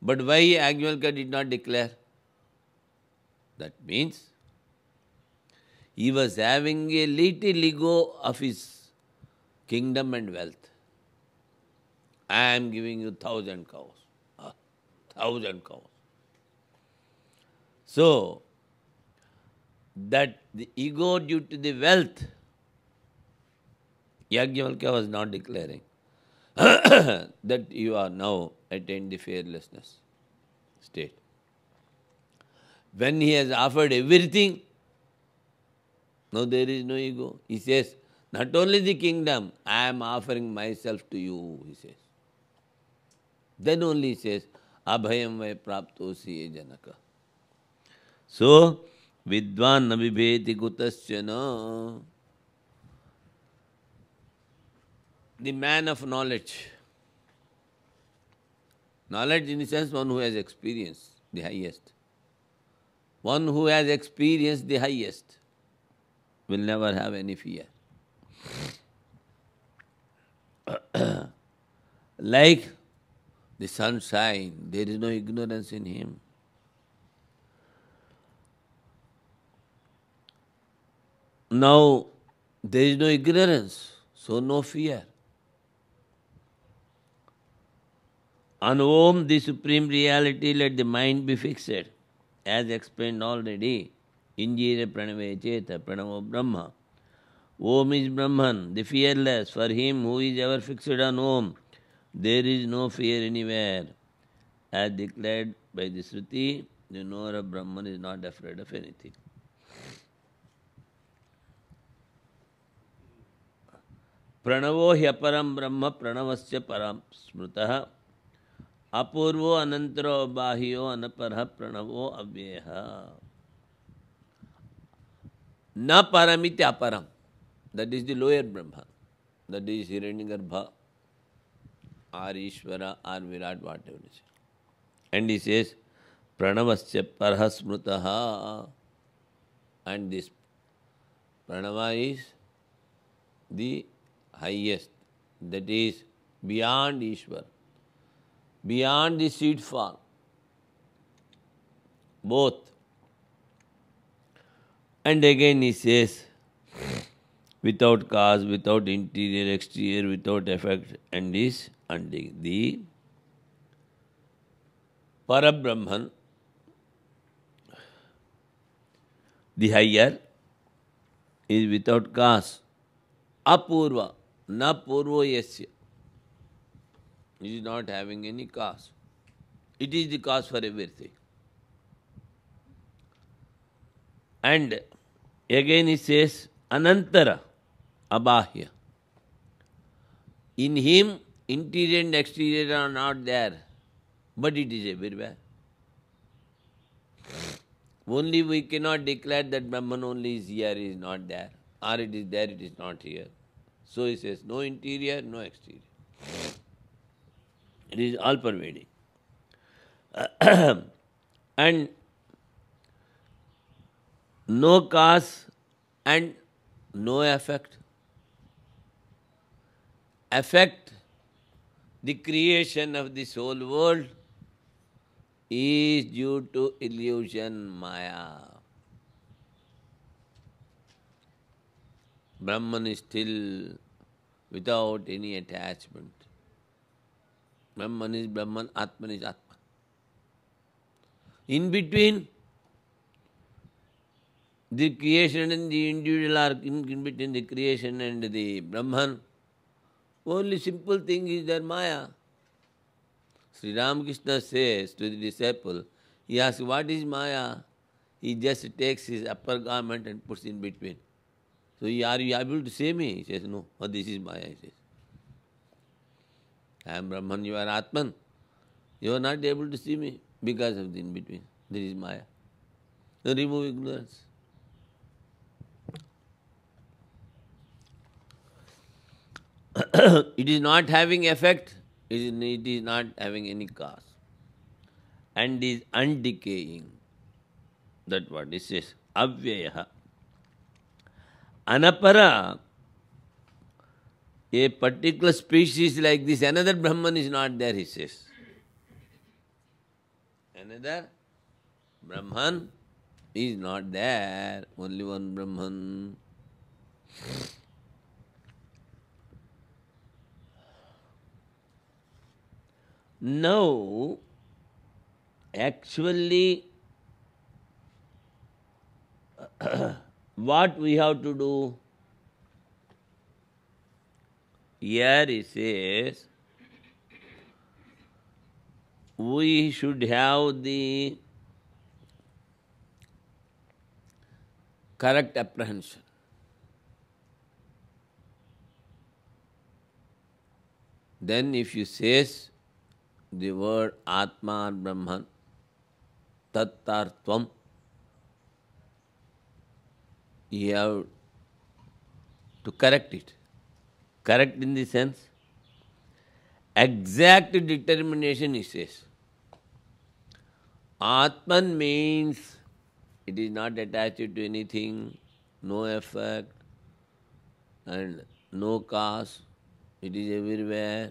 But why Yajnavalkya did not declare? That means he was having a little ego of his kingdom and wealth. I am giving you 1,000 cows. 1,000 cows. So, that the ego due to the wealth, Yajnavalkya was not declaring that you are now attained the fearlessness state. When he has offered everything, now there is no ego. He says, not only the kingdom, I am offering myself to you, he says. Then only he says, Abhayam vai prapto siye Janaka. So, Vidvan nabhibheti kutasyana. The man of knowledge. Knowledge in the sense one who has experienced the highest. One who has experienced the highest will never have any fear. Like the sunshine, there is no ignorance in him. Now, there is no ignorance, so no fear. On Om, the supreme reality, let the mind be fixed. As explained already, Injira Pranave Cheta, Pranavo Brahma. Om is Brahman, the fearless. For him who is ever fixed on Om, there is no fear anywhere. As declared by the Shruti, the knower of Brahman is not afraid of anything. Pranavo hyaparam Brahma pranavasya param smrutaha apurvo anantaro bahyo anaparha pranavo avyeha. Na paramiti aparam. That is the lower Brahma. That is Hiranyagarbha or Ishvara or Virat, whatever it is. And he says, Pranavasya parha smrutaha. And this Pranava is the highest. That is beyond Ishvara. Beyond the seed form. Both. And again he says, without cause, without interior, exterior, without effect, and is undig. The Parabrahman, the higher, is without cause. Apurva, na purvo yasya. It is not having any cause. It is the cause for everything. And again he says, Anantara, Abahya. In him, interior and exterior are not there, but it is everywhere. Only we cannot declare that Brahman only is here, is not there. Or it is there, it is not here. So he says, no interior, no exterior. It is all pervading. And no cause and no effect. Effect, the creation of this whole world, is due to illusion, Maya. Brahman is still without any attachment. Brahman is Brahman, Atman is Atman. In between, the creation and the individual are in between the creation and the Brahman. Only simple thing is their Maya. Sri Ramakrishna says to the disciple, he asks, what is Maya? He just takes his upper garment and puts in between. So, are you able to say me? He says, no. Oh, this is Maya, he says. I am Brahman, you are Atman. You are not able to see me because of the in-between. This is Maya. So remove ignorance. It is not having effect, it is not having any cause. And is undecaying. That's what it says. Avyayaha. Anapara, a particular species like this, another Brahman is not there, he says. Another Brahman is not there, only one Brahman. Now, actually, what we have to do? Here he says, we should have the correct apprehension. Then if you says the word Atma or Brahman, Tattartvam, you have to correct it. Correct in the sense, exact determination, he says. Atman means it is not attached to anything, no effect, and no cause. It is everywhere.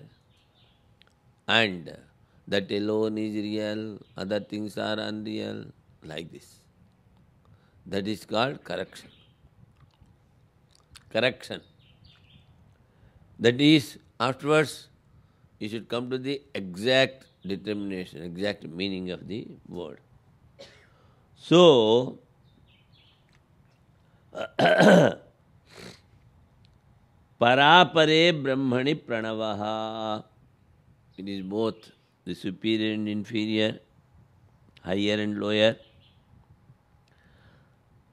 And that alone is real, other things are unreal, like this. That is called correction. Correction. That is, afterwards, you should come to the exact determination, exact meaning of the word. So, Parapare Brahmani Pranavaha. It is both the superior and inferior, higher and lower.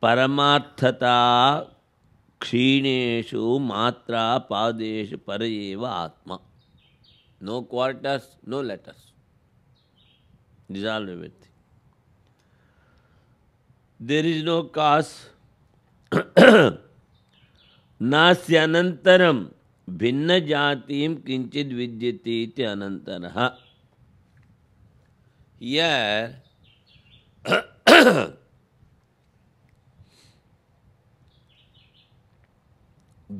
Paramarthata Kshineshu Matra Padeshu Parayeva Atma. No quarters, no letters. Dissolve everything. There is no cause. Nasyanantaram Bhinna Jatim Kinchid Vidyati iti Anantaraha. Here,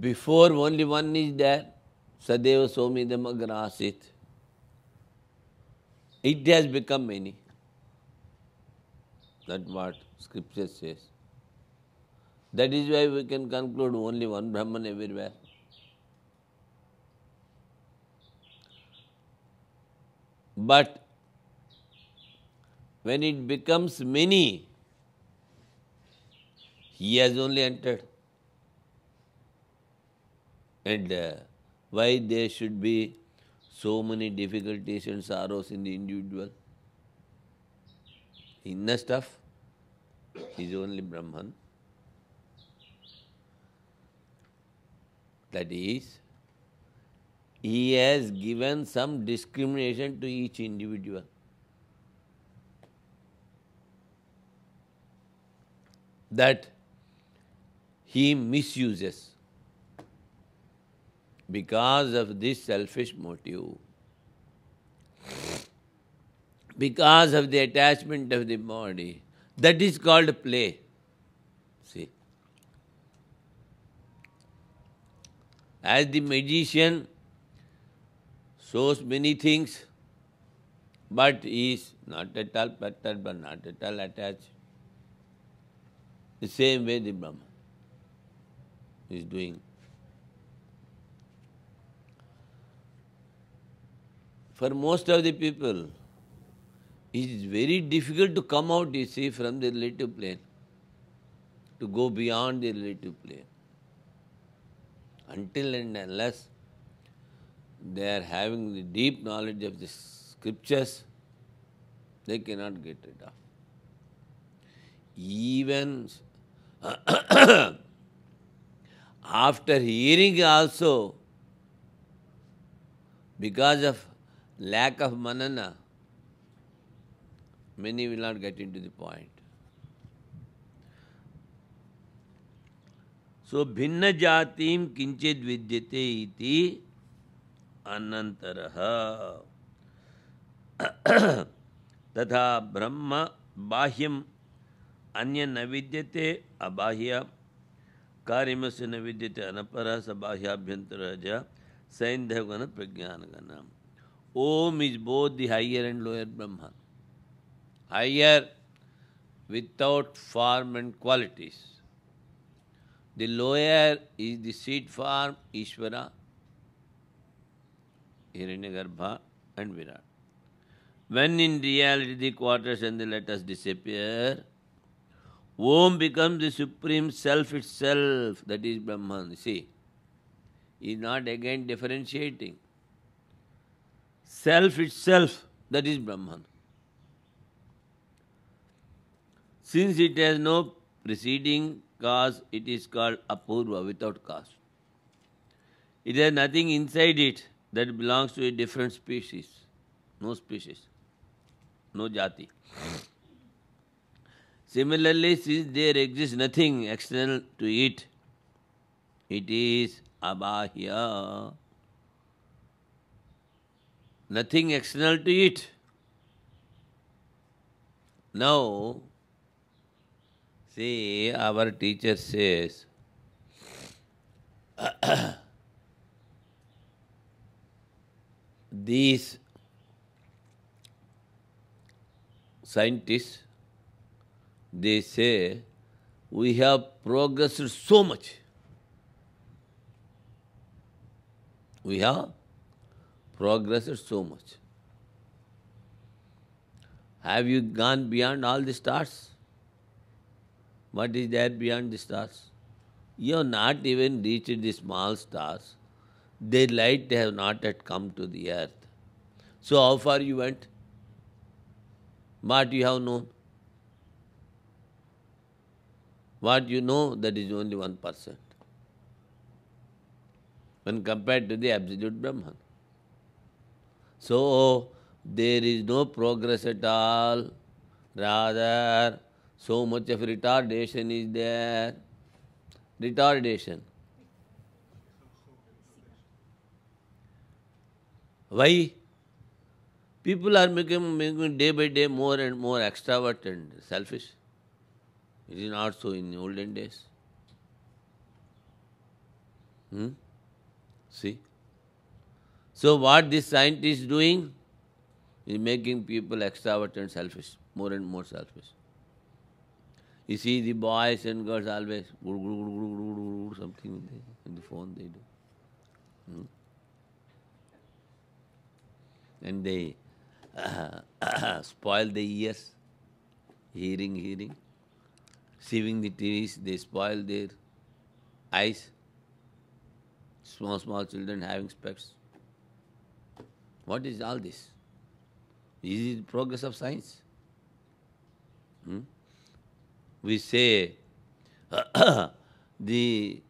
before only one is there, Sadeva Somidam Agrasit. It has become many. That's what scripture says. That is why we can conclude only one Brahman everywhere. But when it becomes many, he has only entered. And why there should be so many difficulties and sorrows in the individual? Inner stuff is only Brahman. That is, he has given some discrimination to each individual. That he misuses because of this selfish motive, because of the attachment of the body. That is called play. See, as the magician shows many things, but he is not at all perturbed, but not at all attached. The same way the Brahman is doing. For most of the people, it is very difficult to come out, you see, from the relative plane, to go beyond the relative plane. Until and unless they are having the deep knowledge of the scriptures, they cannot get it off. Even after hearing also, because of lack of manana, many will not get into the point. So, bhinna jatim kinchid vidyate iti anantaraha. Tatha brahma bahyam anya navidyate abahya karyamasya navidyate anapara sabhahyabhyantaraja saindhavgana prajnanagana. Om is both the higher and lower Brahman. Higher without form and qualities. The lower is the seed form, Ishvara, Hiranyagarbha and Virat. When in reality the quarters and the letters disappear, Om becomes the supreme self itself, that is Brahman. See, he is not again differentiating. Self itself, that is Brahman. Since it has no preceding cause, it is called apurva, without cause. It has nothing inside it that belongs to a different species. No species, no jati. Similarly, since there exists nothing external to it, it is abahya. Nothing external to it. Now, see, our teacher says, these scientists, they say, we have progressed so much. We have progressed so much. Have you gone beyond all the stars? What is there beyond the stars? You have not even reached the small stars. Their light have not yet come to the earth. So how far you went? What you have known? What you know, that is only 1%. When compared to the absolute Brahman. So, there is no progress at all. Rather, so much of retardation is there. Retardation. Why? People are making day by day more and more extravert and selfish. It is not so in the olden days. See? So what this scientist is doing is making people extravert and selfish, more and more selfish. You see the boys and girls always something in the phone they do. And they spoil the ears, hearing. Seeing the TVs, they spoil their eyes. Small children having specs. What is all this? Is it progress of science? We say the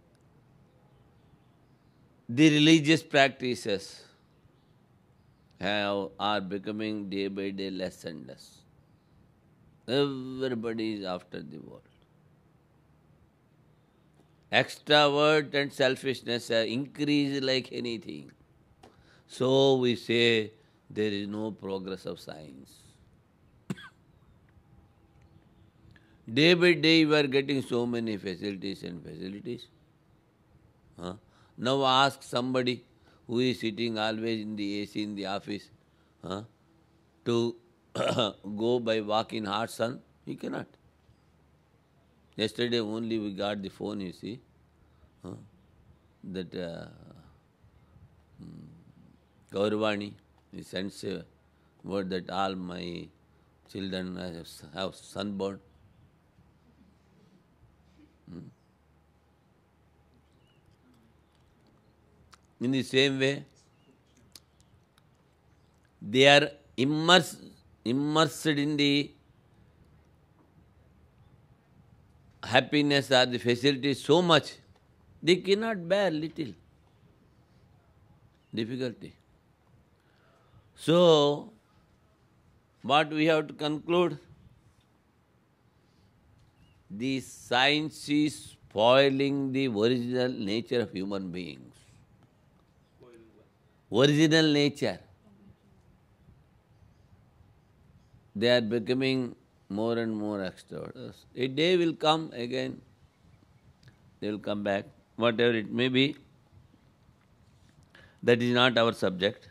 the religious practices are becoming day by day less and less. Everybody is after the world. Extravert and selfishness have increased like anything. So we say there is no progress of science. Day by day we are getting so many facilities and facilities. Huh? Now ask somebody who is sitting always in the AC in the office to go by walk in hot sun. He cannot. Yesterday only we got the phone, you see, that Gauravani, he sends a word that all my children have sunburn. In the same way, they are immersed in the happiness or the facilities so much, they cannot bear little difficulty. So, what we have to conclude? The science is spoiling the original nature of human beings. Original nature. They are becoming more and more extroverts. A day will come again, they will come back, whatever it may be. That is not our subject.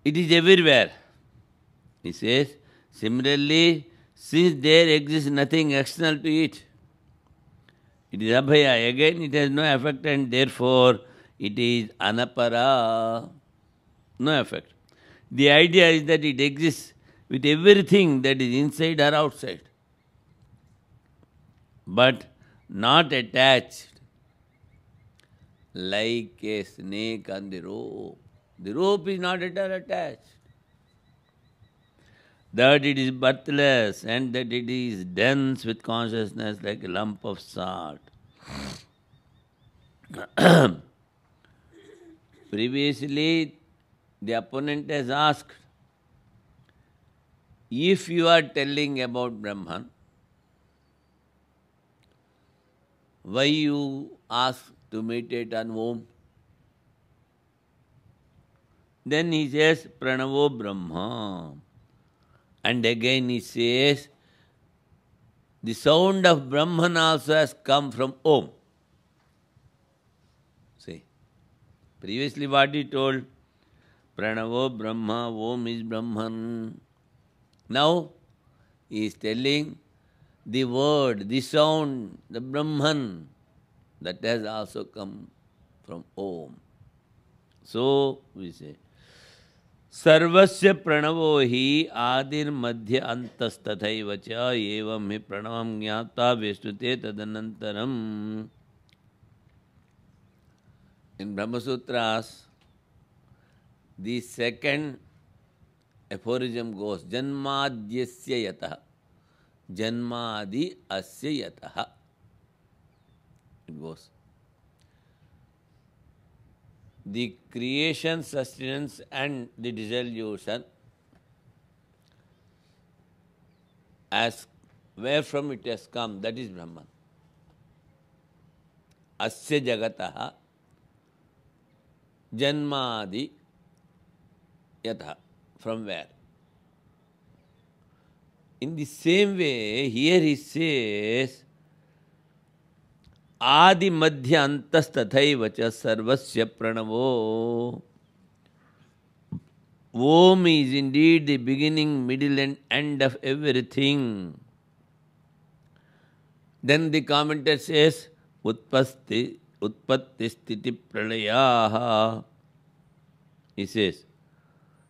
It is everywhere. He says, similarly, since there exists nothing external to it, it is abhaya. Again, it has no effect and therefore it is anapara. No effect. The idea is that it exists with everything that is inside or outside, but not attached like a snake on the rope. The rope is not at all attached. That it is birthless and that it is dense with consciousness like a lump of salt. Previously, the opponent has asked, if you are telling about Brahman, why you ask to meditate on Om? Then he says, Pranavo Brahma. And again he says, the sound of Brahman also has come from Om. See, previously what he told, Pranavo Brahma, Om is Brahman. Now he is telling the word, the sound, the Brahman, that has also come from Om. So we say, Sarvasya pranavo hi adir madhya antas tathaiva cha evam hi pranavam jnata veshnute tadanantaram. In Brahma Sutras, the second aphorism goes, Janmadhyasya yataha. Janmadi asya yataha. It goes. The creation, sustenance and the dissolution, as where from it has come, that is Brahman. Asya jagataha janmadi yataha. From where? In the same way, here he says, Adi madhya antas tathaiva cha sarvasya pranavo. Om is indeed the beginning, middle and end of everything. Then the commentator says, Utpatti sthiti pralayaha. He says,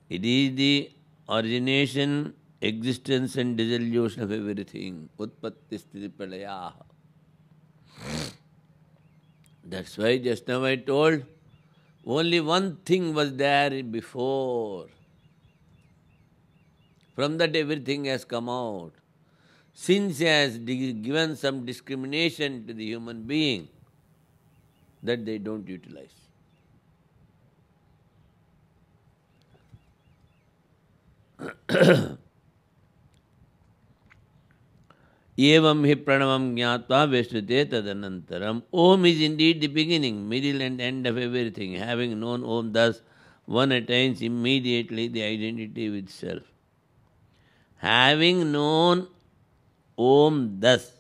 it is the origination, existence and dissolution of everything. Utpatti sthiti pralayaha. That's why just now I told, only one thing was there before. From that everything has come out. Since has given some discrimination to the human being that they don't utilize. Evam hi pranavam jnatva veshnute tadanantaram. Om is indeed the beginning, middle and end of everything. Having known Om, thus one attains immediately the identity with self. Having known Om thus.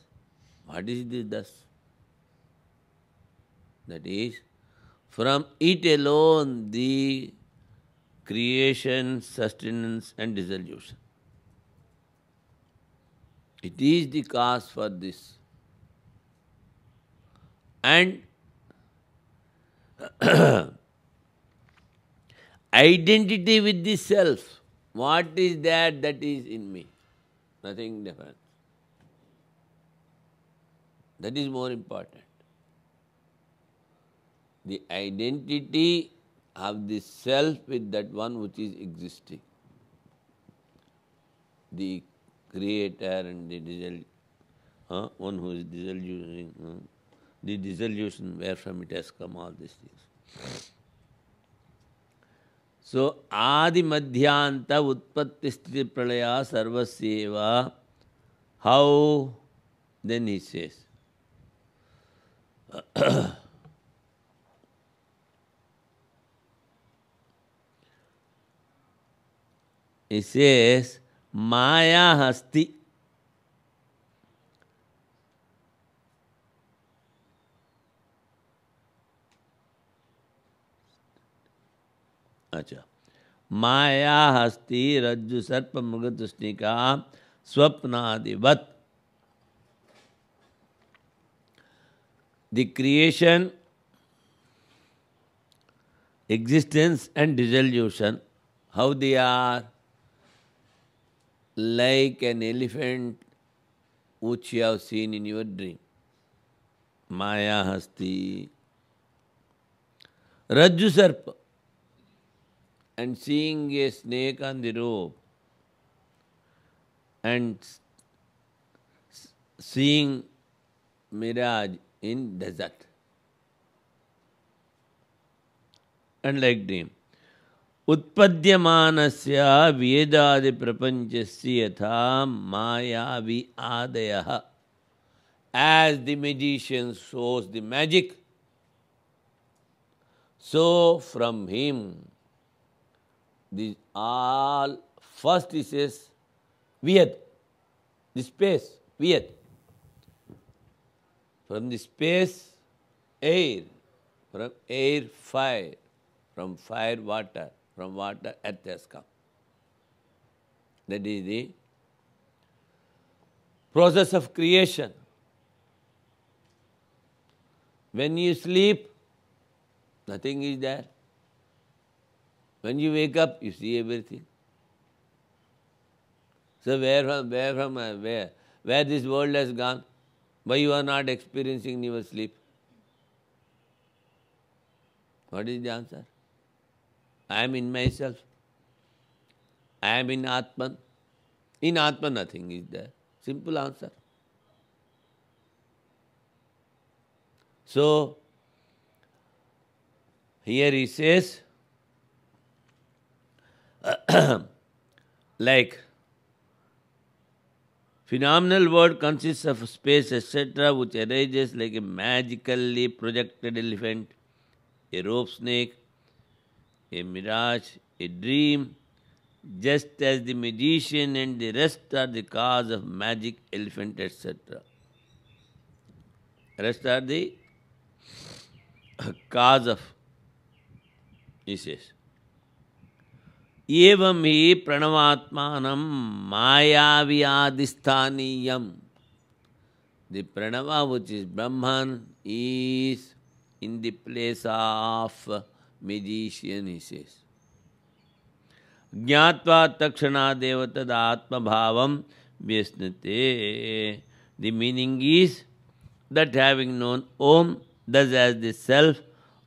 What is this thus? That is, from it alone the creation, sustenance and dissolution. It is the cause for this. And identity with the self. What is that is in me? Nothing different. That is more important. The identity of the self with that one which is existing. The creator and the one who is dissolution, the dissolution where from it has come, all these things. So, Adi Madhyanta Utpatti Sthiti Pralaya Sarvasyeva. How? Then he says, he says, Maya Hasti. Acha. Maya Hasti Rajju Sarpa Mrgatusnika Swapnadivat. The creation, existence and dissolution, how they are? Like an elephant which you have seen in your dream. Maya Hasti. Rajju Sarpa. And seeing a snake on the rope. And seeing mirage in desert. And like dream. Utpadyamanasya vedadi prapanchasya yatha mayavi adayaha. As the magician shows the magic, so from him, the all first he says, Vyat, the space, Vyat. From the space, air, from air, fire, from fire, water, from water, earth has come. That is the process of creation. When you sleep, nothing is there. When you wake up, you see everything. So where this world has gone? Why you are not experiencing in your sleep? What is the answer? I am in myself. I am in Atman. In Atman nothing is there. Simple answer. So, here he says, like, phenomenal world consists of space, etc., which arises like a magically projected elephant, a rope snake, a mirage, a dream, just as the magician and the rest are the cause of magic, elephant, etc. Rest are the cause of, he says. Evam hi pranavatmanam mayavyadisthaniyam. The pranava, which is Brahman, is in the place of magician, he says. Jnatva takshana devatad atma bhavam vyasnate. The meaning is that having known Om, thus as the self,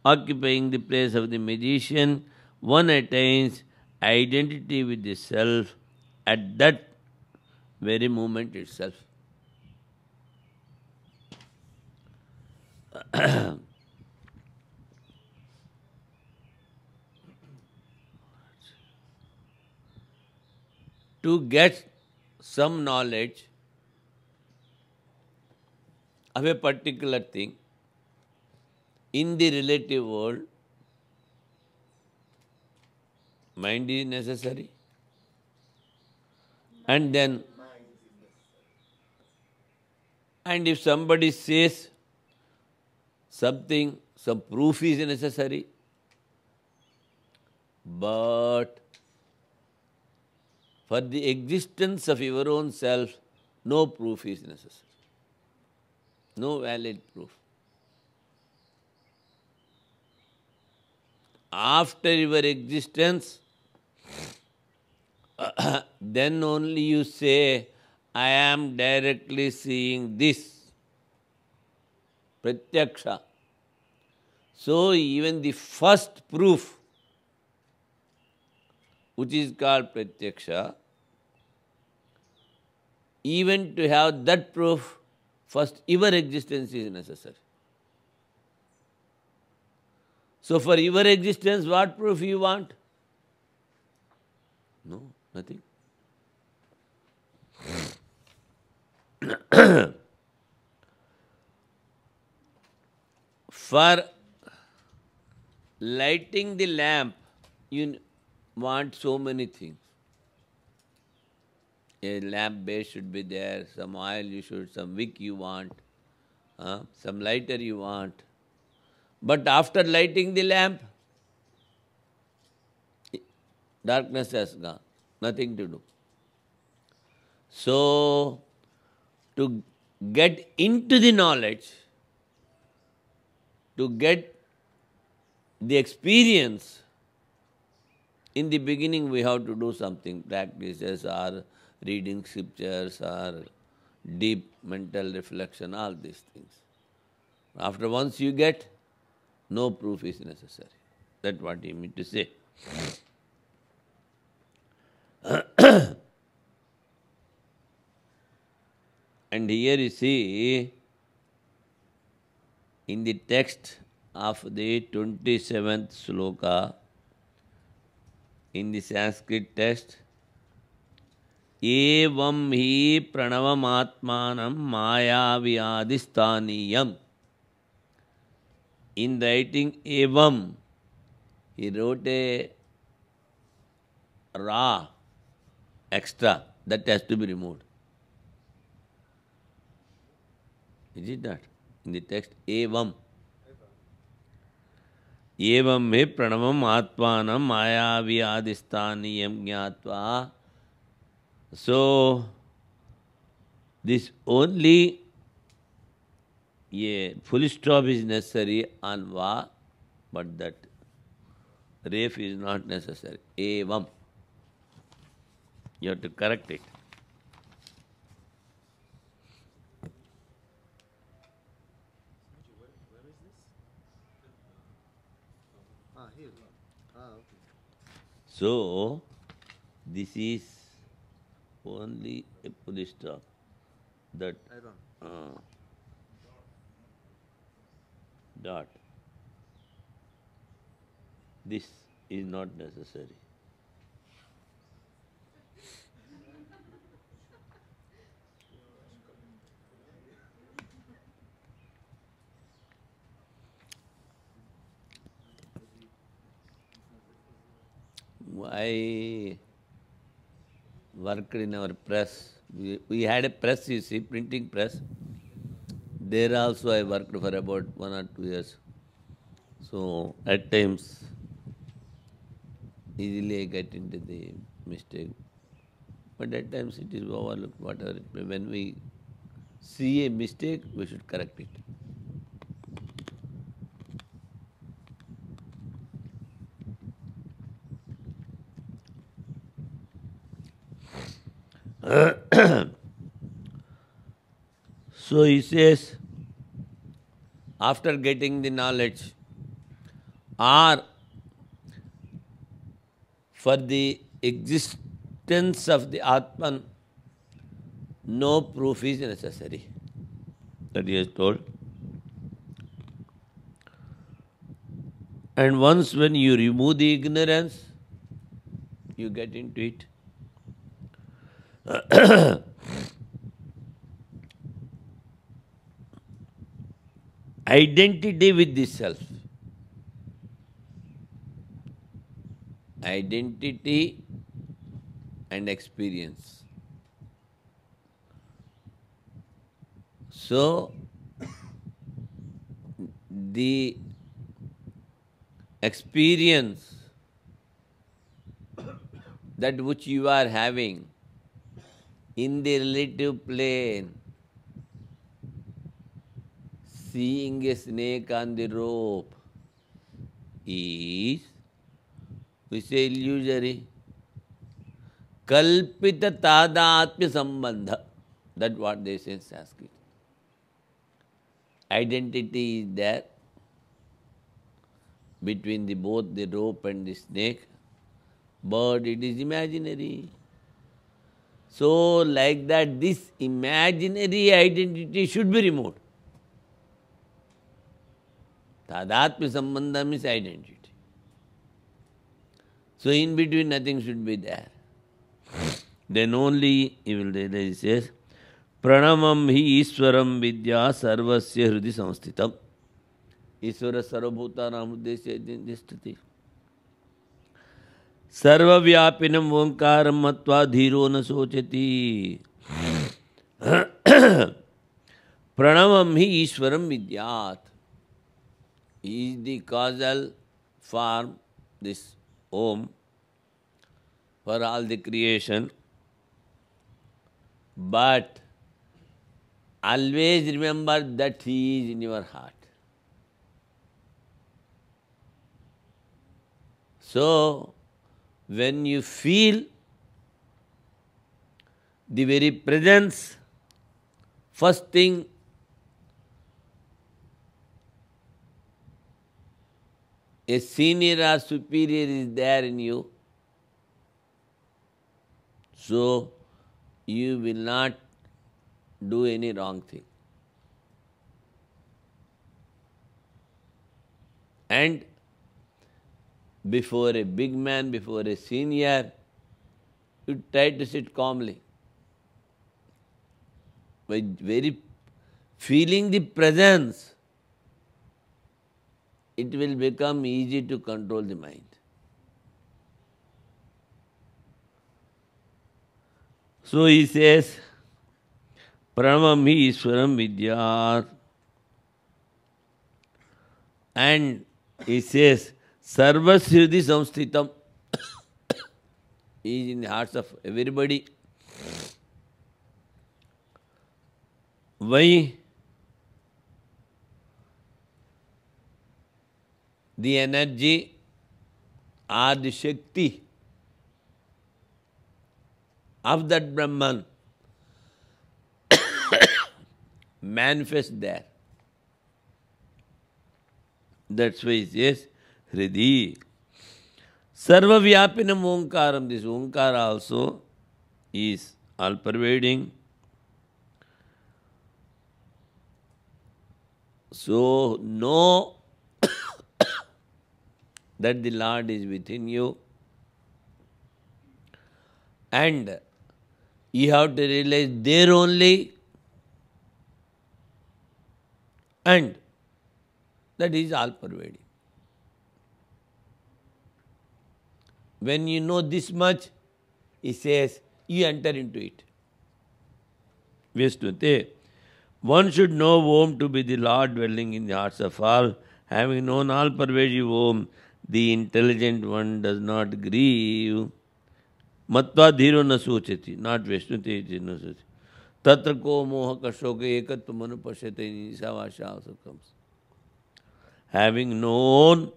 occupying the place of the magician, one attains identity with the self at that very moment itself. To get some knowledge of a particular thing in the relative world, mind is necessary. And then, and if somebody says something, some proof is necessary, but for the existence of your own self, no proof is necessary. No valid proof. After your existence, then only you say, I am directly seeing this. Pratyaksha. So even the first proof, which is called Pratyaksha, even to have that proof, first your existence is necessary. So for your existence, what proof you want? No, nothing. For lighting the lamp, you want so many things. A lamp base should be there, some oil you should, some wick you want, some lighter you want. But after lighting the lamp, darkness has gone, nothing to do. So, to get into the knowledge, to get the experience, in the beginning we have to do something, practices or reading scriptures or deep mental reflection, all these things. After once you get, no proof is necessary. That's what he meant to say. And here you see, in the text of the 27th sloka, in the Sanskrit text, evam hi pranavamatmanam mayavyadisthaniyam. In writing evam, he wrote a ra extra, that has to be removed. Is it not? In the text, evam. Evam me pranavam atmanam mayavyadisthaniyam jnatva. So, this only a full stop is necessary on va, but that ref is not necessary. Evam. You have to correct it. Where is this? Here. Okay. So, this is only a full stop. That dot. This is not necessary. I worked in our press. We had a press, you see, printing press. There also I worked for about 1 or 2 years. So at times, easily I get into the mistake. But at times it is overlooked, whatever. When we see a mistake, we should correct it. So he says, after getting the knowledge, or for the existence of the Atman, no proof is necessary. That he has told. And once when you remove the ignorance, you get into it. Identity with the self. Identity and experience. So, the experience that which you are having in the relative plane, seeing a snake on the rope, is, we say, illusory. Kalpita tadatmya sambandha. That's what they say in Sanskrit. Identity is there between both the rope and the snake, but it is imaginary. So, like that, this imaginary identity should be removed. Tadatmya sambandha means identity. So, in between nothing should be there. Then only he will realize, he says, Pranamam hi Ishwaram vidya sarvasya hridi samsthitam. Ishvara sarvabhutanam uddesya nisthiti. Sarvavyapinam omkaram matva dhiro na sochati. Pranamam hi Ishwaram vidyat. Is the causal form, this Om, for all the creation. But always remember that He is in your heart. So, when you feel the very presence, first thing, a senior or superior is there in you, so you will not do any wrong thing. And before a big man, before a senior, you try to sit calmly. By very feeling the presence, it will become easy to control the mind. So he says, Pranamam hi Ishwaram vidyat. And he says, Sarvasya hridi samsthitam. He is in the hearts of everybody. Why? The energy or the Shakti of that Brahman manifest there. That's why he says, Hridi. Sarva Vyapinam Omkaram. This Omkara also is all pervading. So, know that the Lord is within you, and you have to realize there only, and that is all pervading. When you know this much, he says, you enter into it. Vishnute. One should know Om to be the Lord dwelling in the hearts of all. Having known all pervasive Om, the intelligent one does not grieve. Matva dhiro na sochati. Not Vishnute na sochati. Tatra ko moha kashoke ekatva manu pashyate nisavasha also comes. Having known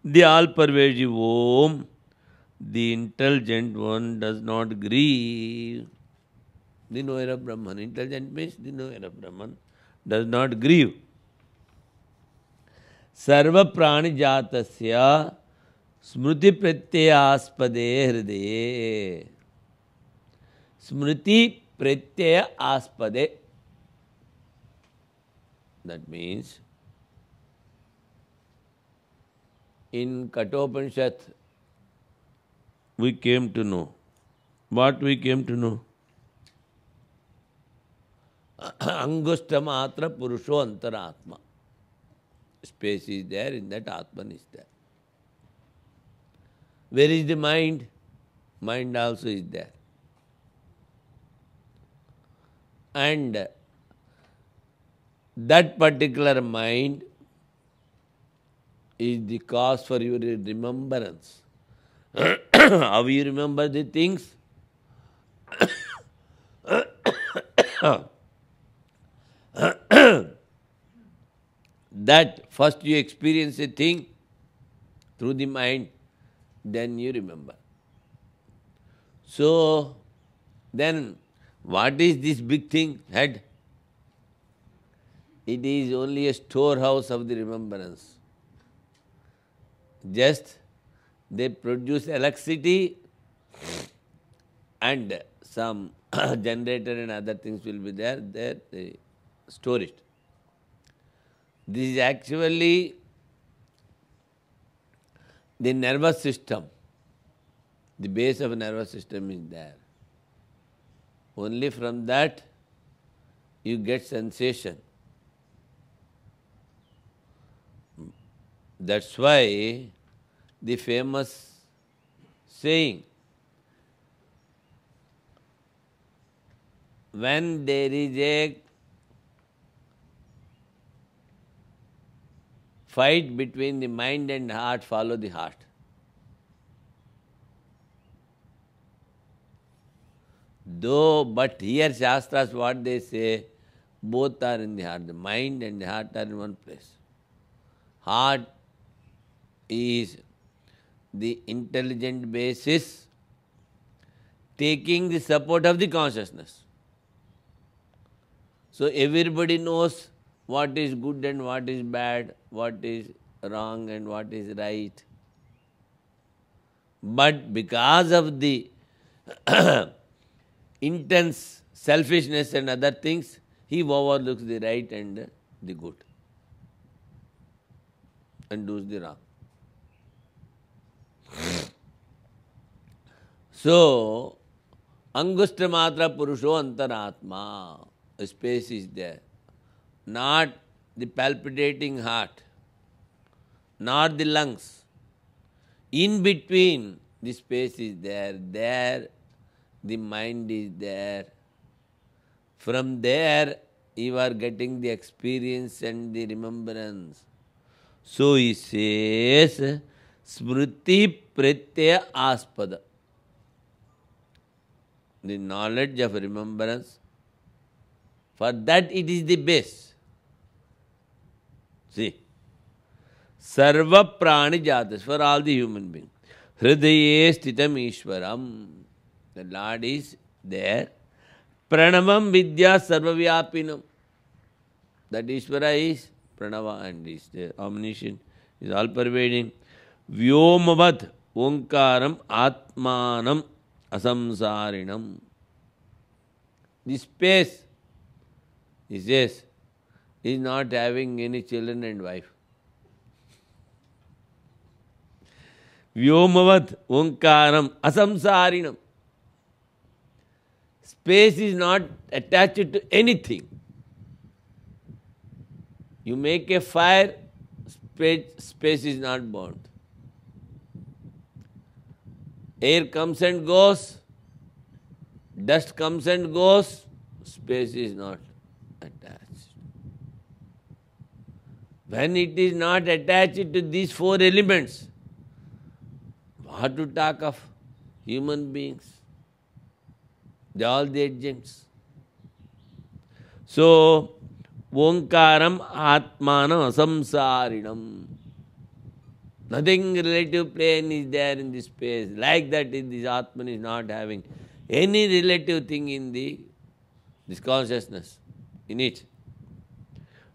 the all-pervasive Om, the intelligent one does not grieve. The knower of Brahman. Intelligent means the knower of Brahman does not grieve. Sarva prani jatasya Smriti pratyayaspade hridaye. Smriti pratyayaspade. That means in Kathopanishad we came to know. What we came to know? Angushtamatra purusho antaratma. Space is there, in that Atman is there. Where is the mind? Mind also is there. And that particular mind is the cause for your remembrance. How you remember the things? That first you experience a thing through the mind, then you remember. So, then what is this big thing, head? It is only a storehouse of the remembrance. Just they produce electricity and some generator and other things will be there they store it. This is actually the nervous system. The base of a nervous system is there. Only from that you get sensation. That's why the famous saying, when there is a fight between the mind and heart, follow the heart. Though, but here Shastras, what they say, both are in the heart. The mind and the heart are in one place. Heart is the intelligent basis taking the support of the consciousness. So everybody knows what is good and what is bad, what is wrong and what is right. But because of the intense selfishness and other things, he overlooks the right and the good and does the wrong. So, Angushtamatra Purusho Antaratma. Space is there. Not the palpitating heart, not the lungs. In between, the space is there. There, the mind is there. From there, you are getting the experience and the remembrance. So he says, Smriti Pratyaya Aspada. The knowledge of remembrance, for that it is the base. See, Sarva Prani Jatas, for all the human beings. Hridaye Stitam Ishwaram. The Lord is there. Pranavam Vidya Sarvavyapinam. That Ishvara is Pranava and is the omniscient, is all pervading. Vyomavad Omkaram Atmanam Asamsarinam. The space, he says, is not having any children and wife. Vyomavad Omkaram Asamsarinam. Space is not attached to anything. You make a fire, space is not burnt. Air comes and goes, dust comes and goes, space is not attached. When it is not attached to these four elements, what to talk of human beings? They are all the adjuncts. So, Omkaram Atmanam Asamsarinam. Nothing relative plane is there in this space. Like that, this Atman is not having any relative thing in this consciousness, in it.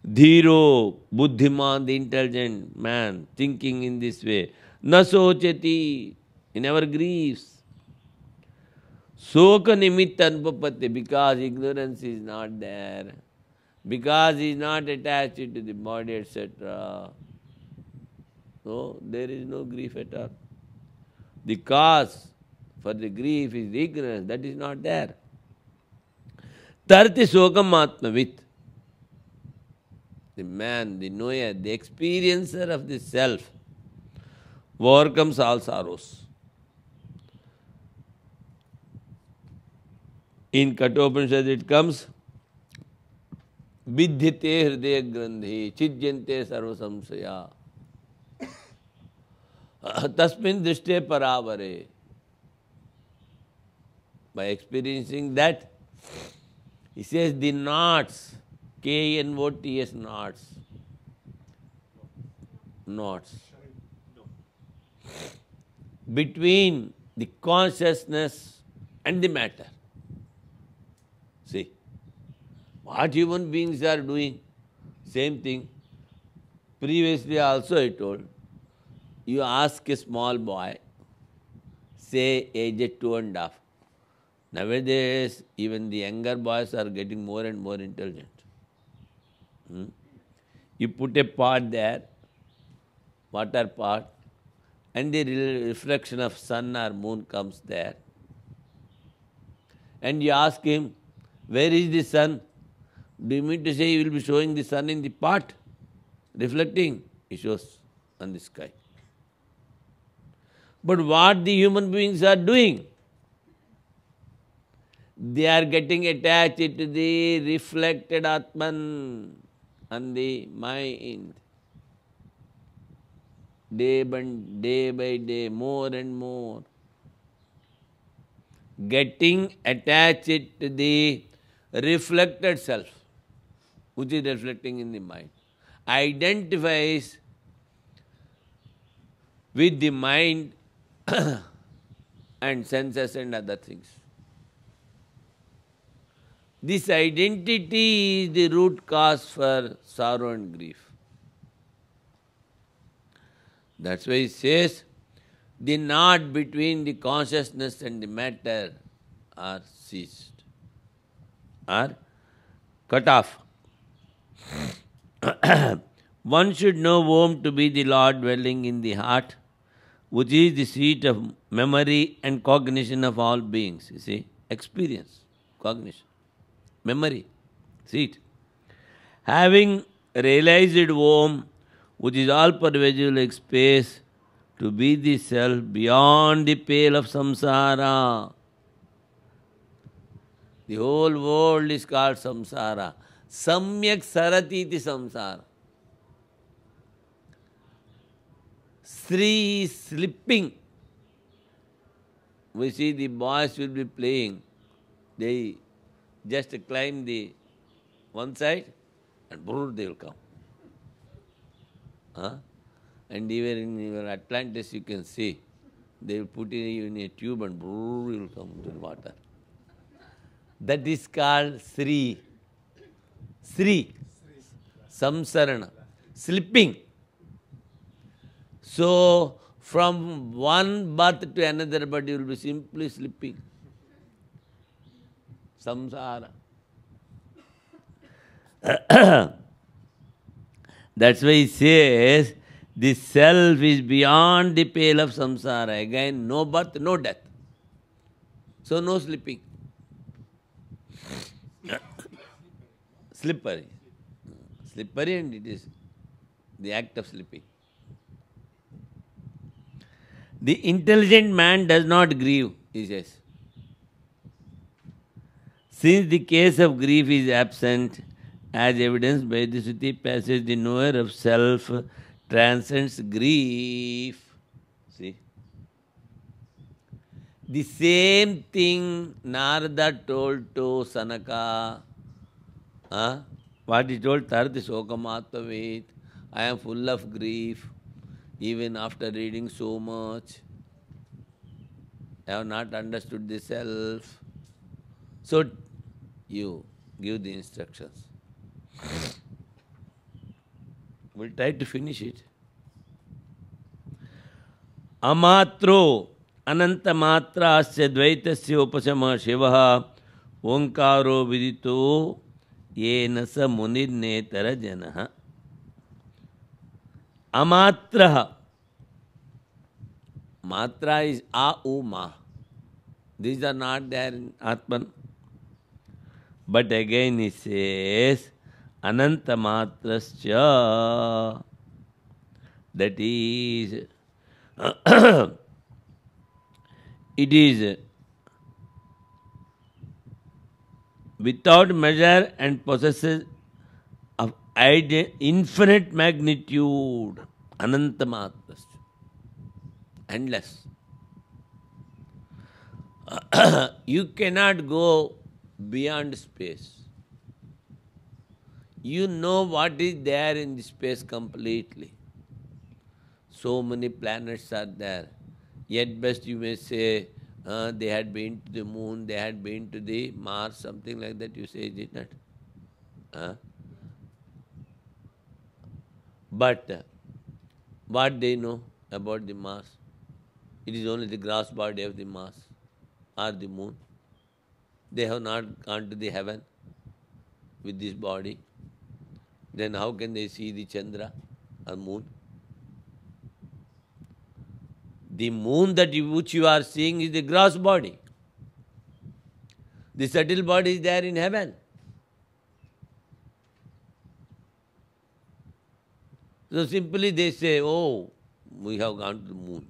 Dhiro, Buddhiman, the intelligent man, thinking in this way. Na sochati, he never grieves. Soka nimitta anupapatti, because ignorance is not there, because he is not attached to the body, etc. So there is no grief at all. The cause for the grief is the ignorance, that is not there. Tarti sokam atmavit. The man, the knower, the experiencer of the self overcomes all sorrows. In Kathopanishad it comes, Vidhyate hridaya grandhi, chijyante sarva samsaya, tasmin drishte paravare. By experiencing that, he says the knots, Knots, knots, between the consciousness and the matter. See, what human beings are doing, same thing. Previously also I told, you ask a small boy, say aged 2.5. Nowadays, even the younger boys are getting more and more intelligent. You put a pot there, water pot, and the reflection of sun or moon comes there. And you ask him, where is the sun? Do you mean to say you will be showing the sun in the pot, reflecting? He shows on the sky. But what the human beings are doing? They are getting attached to the reflected Atman and the mind. Day by day, more and more. Getting attached to the reflected self, which is reflecting in the mind. Identifies with the mind and senses and other things. This identity is the root cause for sorrow and grief. That's why he says, the knot between the consciousness and the matter are ceased, are cut off. One should know Om to be the Lord dwelling in the heart, which is the seat of memory and cognition of all beings. You see, experience, cognition, memory, seat. Having realized Om, which is all pervasive like space, to be the self beyond the pale of samsara. The whole world is called samsara. Samyak sarati iti samsara. Sri is slipping. We see the boys will be playing. They just climb the one side and brrr, they will come. And even in your Atlantis you can see, they will put you in a tube and brrr, you will come into the water. That is called Sri. Sri. Samsarana. Slipping. So, from one birth to another birth, you will be simply slipping. Samsara. That's why he says, the self is beyond the pale of samsara. Again, no birth, no death. So, no slipping. Slippery. Slippery, and it is the act of slipping. The intelligent man does not grieve, he says. Since the case of grief is absent, as evidenced by the Shruti passage, the knower of self transcends grief. See? The same thing Narada told to Sanaka. What he told, Tarti Sokamatavit, I am full of grief, even after reading so much. I have not understood the self. So, you give the instructions. We'll try to finish it. Amatro anantamatra asya dvaitasya upasama shivaha onkaro vidito yena sa munirnetara janaha. Amatraha. Matra is a, u, ma. These are not there in Atman. But again he says, Anantamatrascha. That is, it is without measure and possesses of infinite magnitude. Anantamatrascha. Endless. You cannot go beyond space. You know what is there in the space completely. So many planets are there. Yet best you may say, they had been to the moon, they had been to the Mars, something like that you say, is it not? But what they know about the Mars? It is only the grass body of the Mars or the moon. They have not gone to the heaven with this body. Then how can they see the Chandra or moon? The moon which you are seeing is the gross body. The subtle body is there in heaven. So simply they say, oh, we have gone to the moon.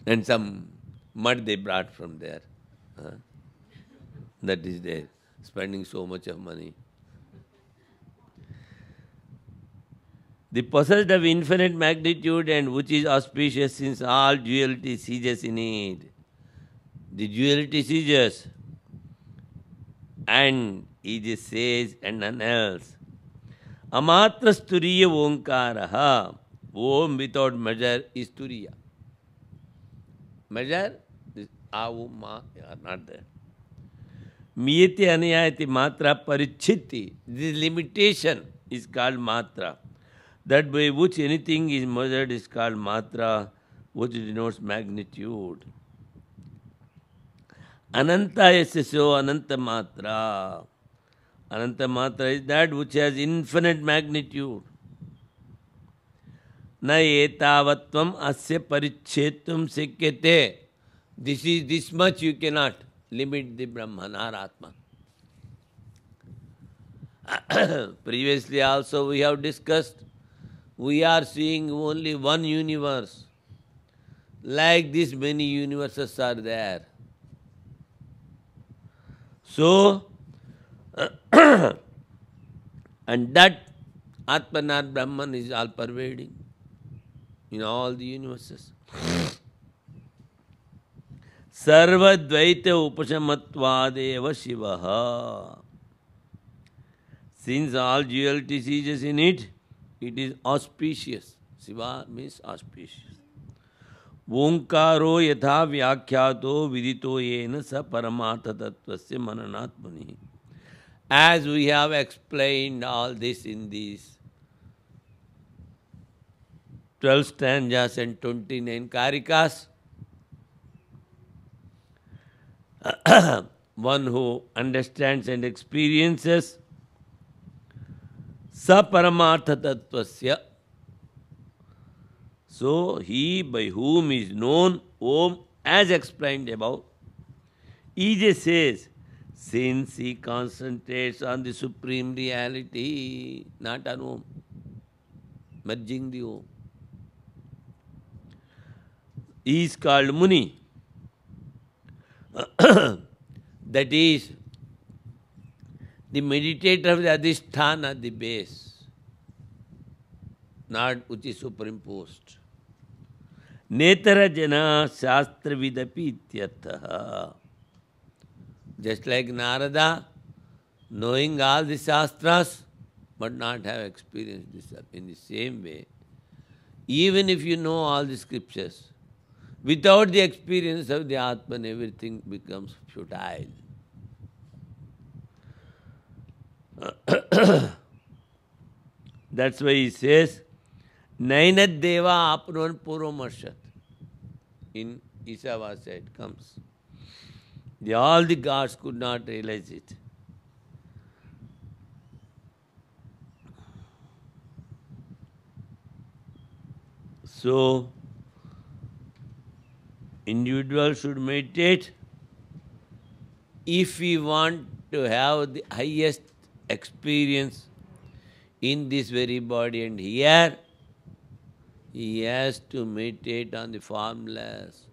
And some mud they brought from there. That is there, spending so much of money. The possessed of infinite magnitude and which is auspicious since all duality ceases in it. The duality ceases. And he just says, and none else. Amatra sturiya onkaraha. Om without measure is turiya. Measure, this a, u, ma are not there. Miyati anayati matra parichiti. This limitation is called matra. That by which anything is measured is called matra, which denotes magnitude. Ananta yasaso ananta matra. Ananta matra is that which has infinite magnitude. Na etavatvam asya parichetum sekyate. This is this much you cannot limit the Brahman or Atman. Previously also we have discussed, we are seeing only one universe. Like this many universes are there. So, and that Atman or Brahman is all pervading in all the universes. Sarva dvaita upasamatvadeva shivaha. Since all duality ceases in it, it is auspicious. Shiva means auspicious. Onkaro yatha vyakhyato vidito yena sa paramartha tattvasya mananatmani. As we have explained all this in these 12 stanzas and 29 karikas, one who understands and experiences sa paramartha tattvasya. So, he by whom is known Om as explained above, he just says, since he concentrates on the supreme reality, not on Om, merging the Om. He is called Muni. That is the meditator of the Adhisthana, the base, not which is superimposed. Netara jana shastra vidapi ityartha. Just like Narada, knowing all the shastras, but not have experienced this. In the same way, even if you know all the scriptures, without the experience of the Atman, everything becomes futile. That's why he says, Nainad Deva Apnon Puromarshat. In Ishavasya it comes. All the gods could not realize it. So, individual should meditate if we want to have the highest experience in this very body and here, he has to meditate on the formless,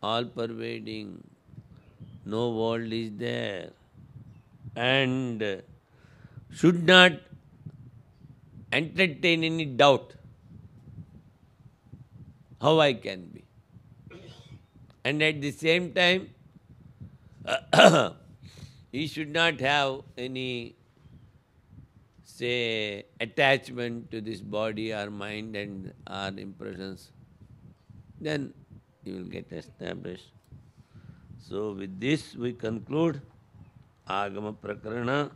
all-pervading, no world is there, and should not entertain any doubt how I can be. And at the same time, he should not have any, say, attachment to this body or mind and our impressions. Then you will get established. So with this we conclude Agama Prakarana.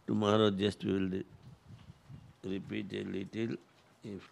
Tomorrow just we will repeat a little if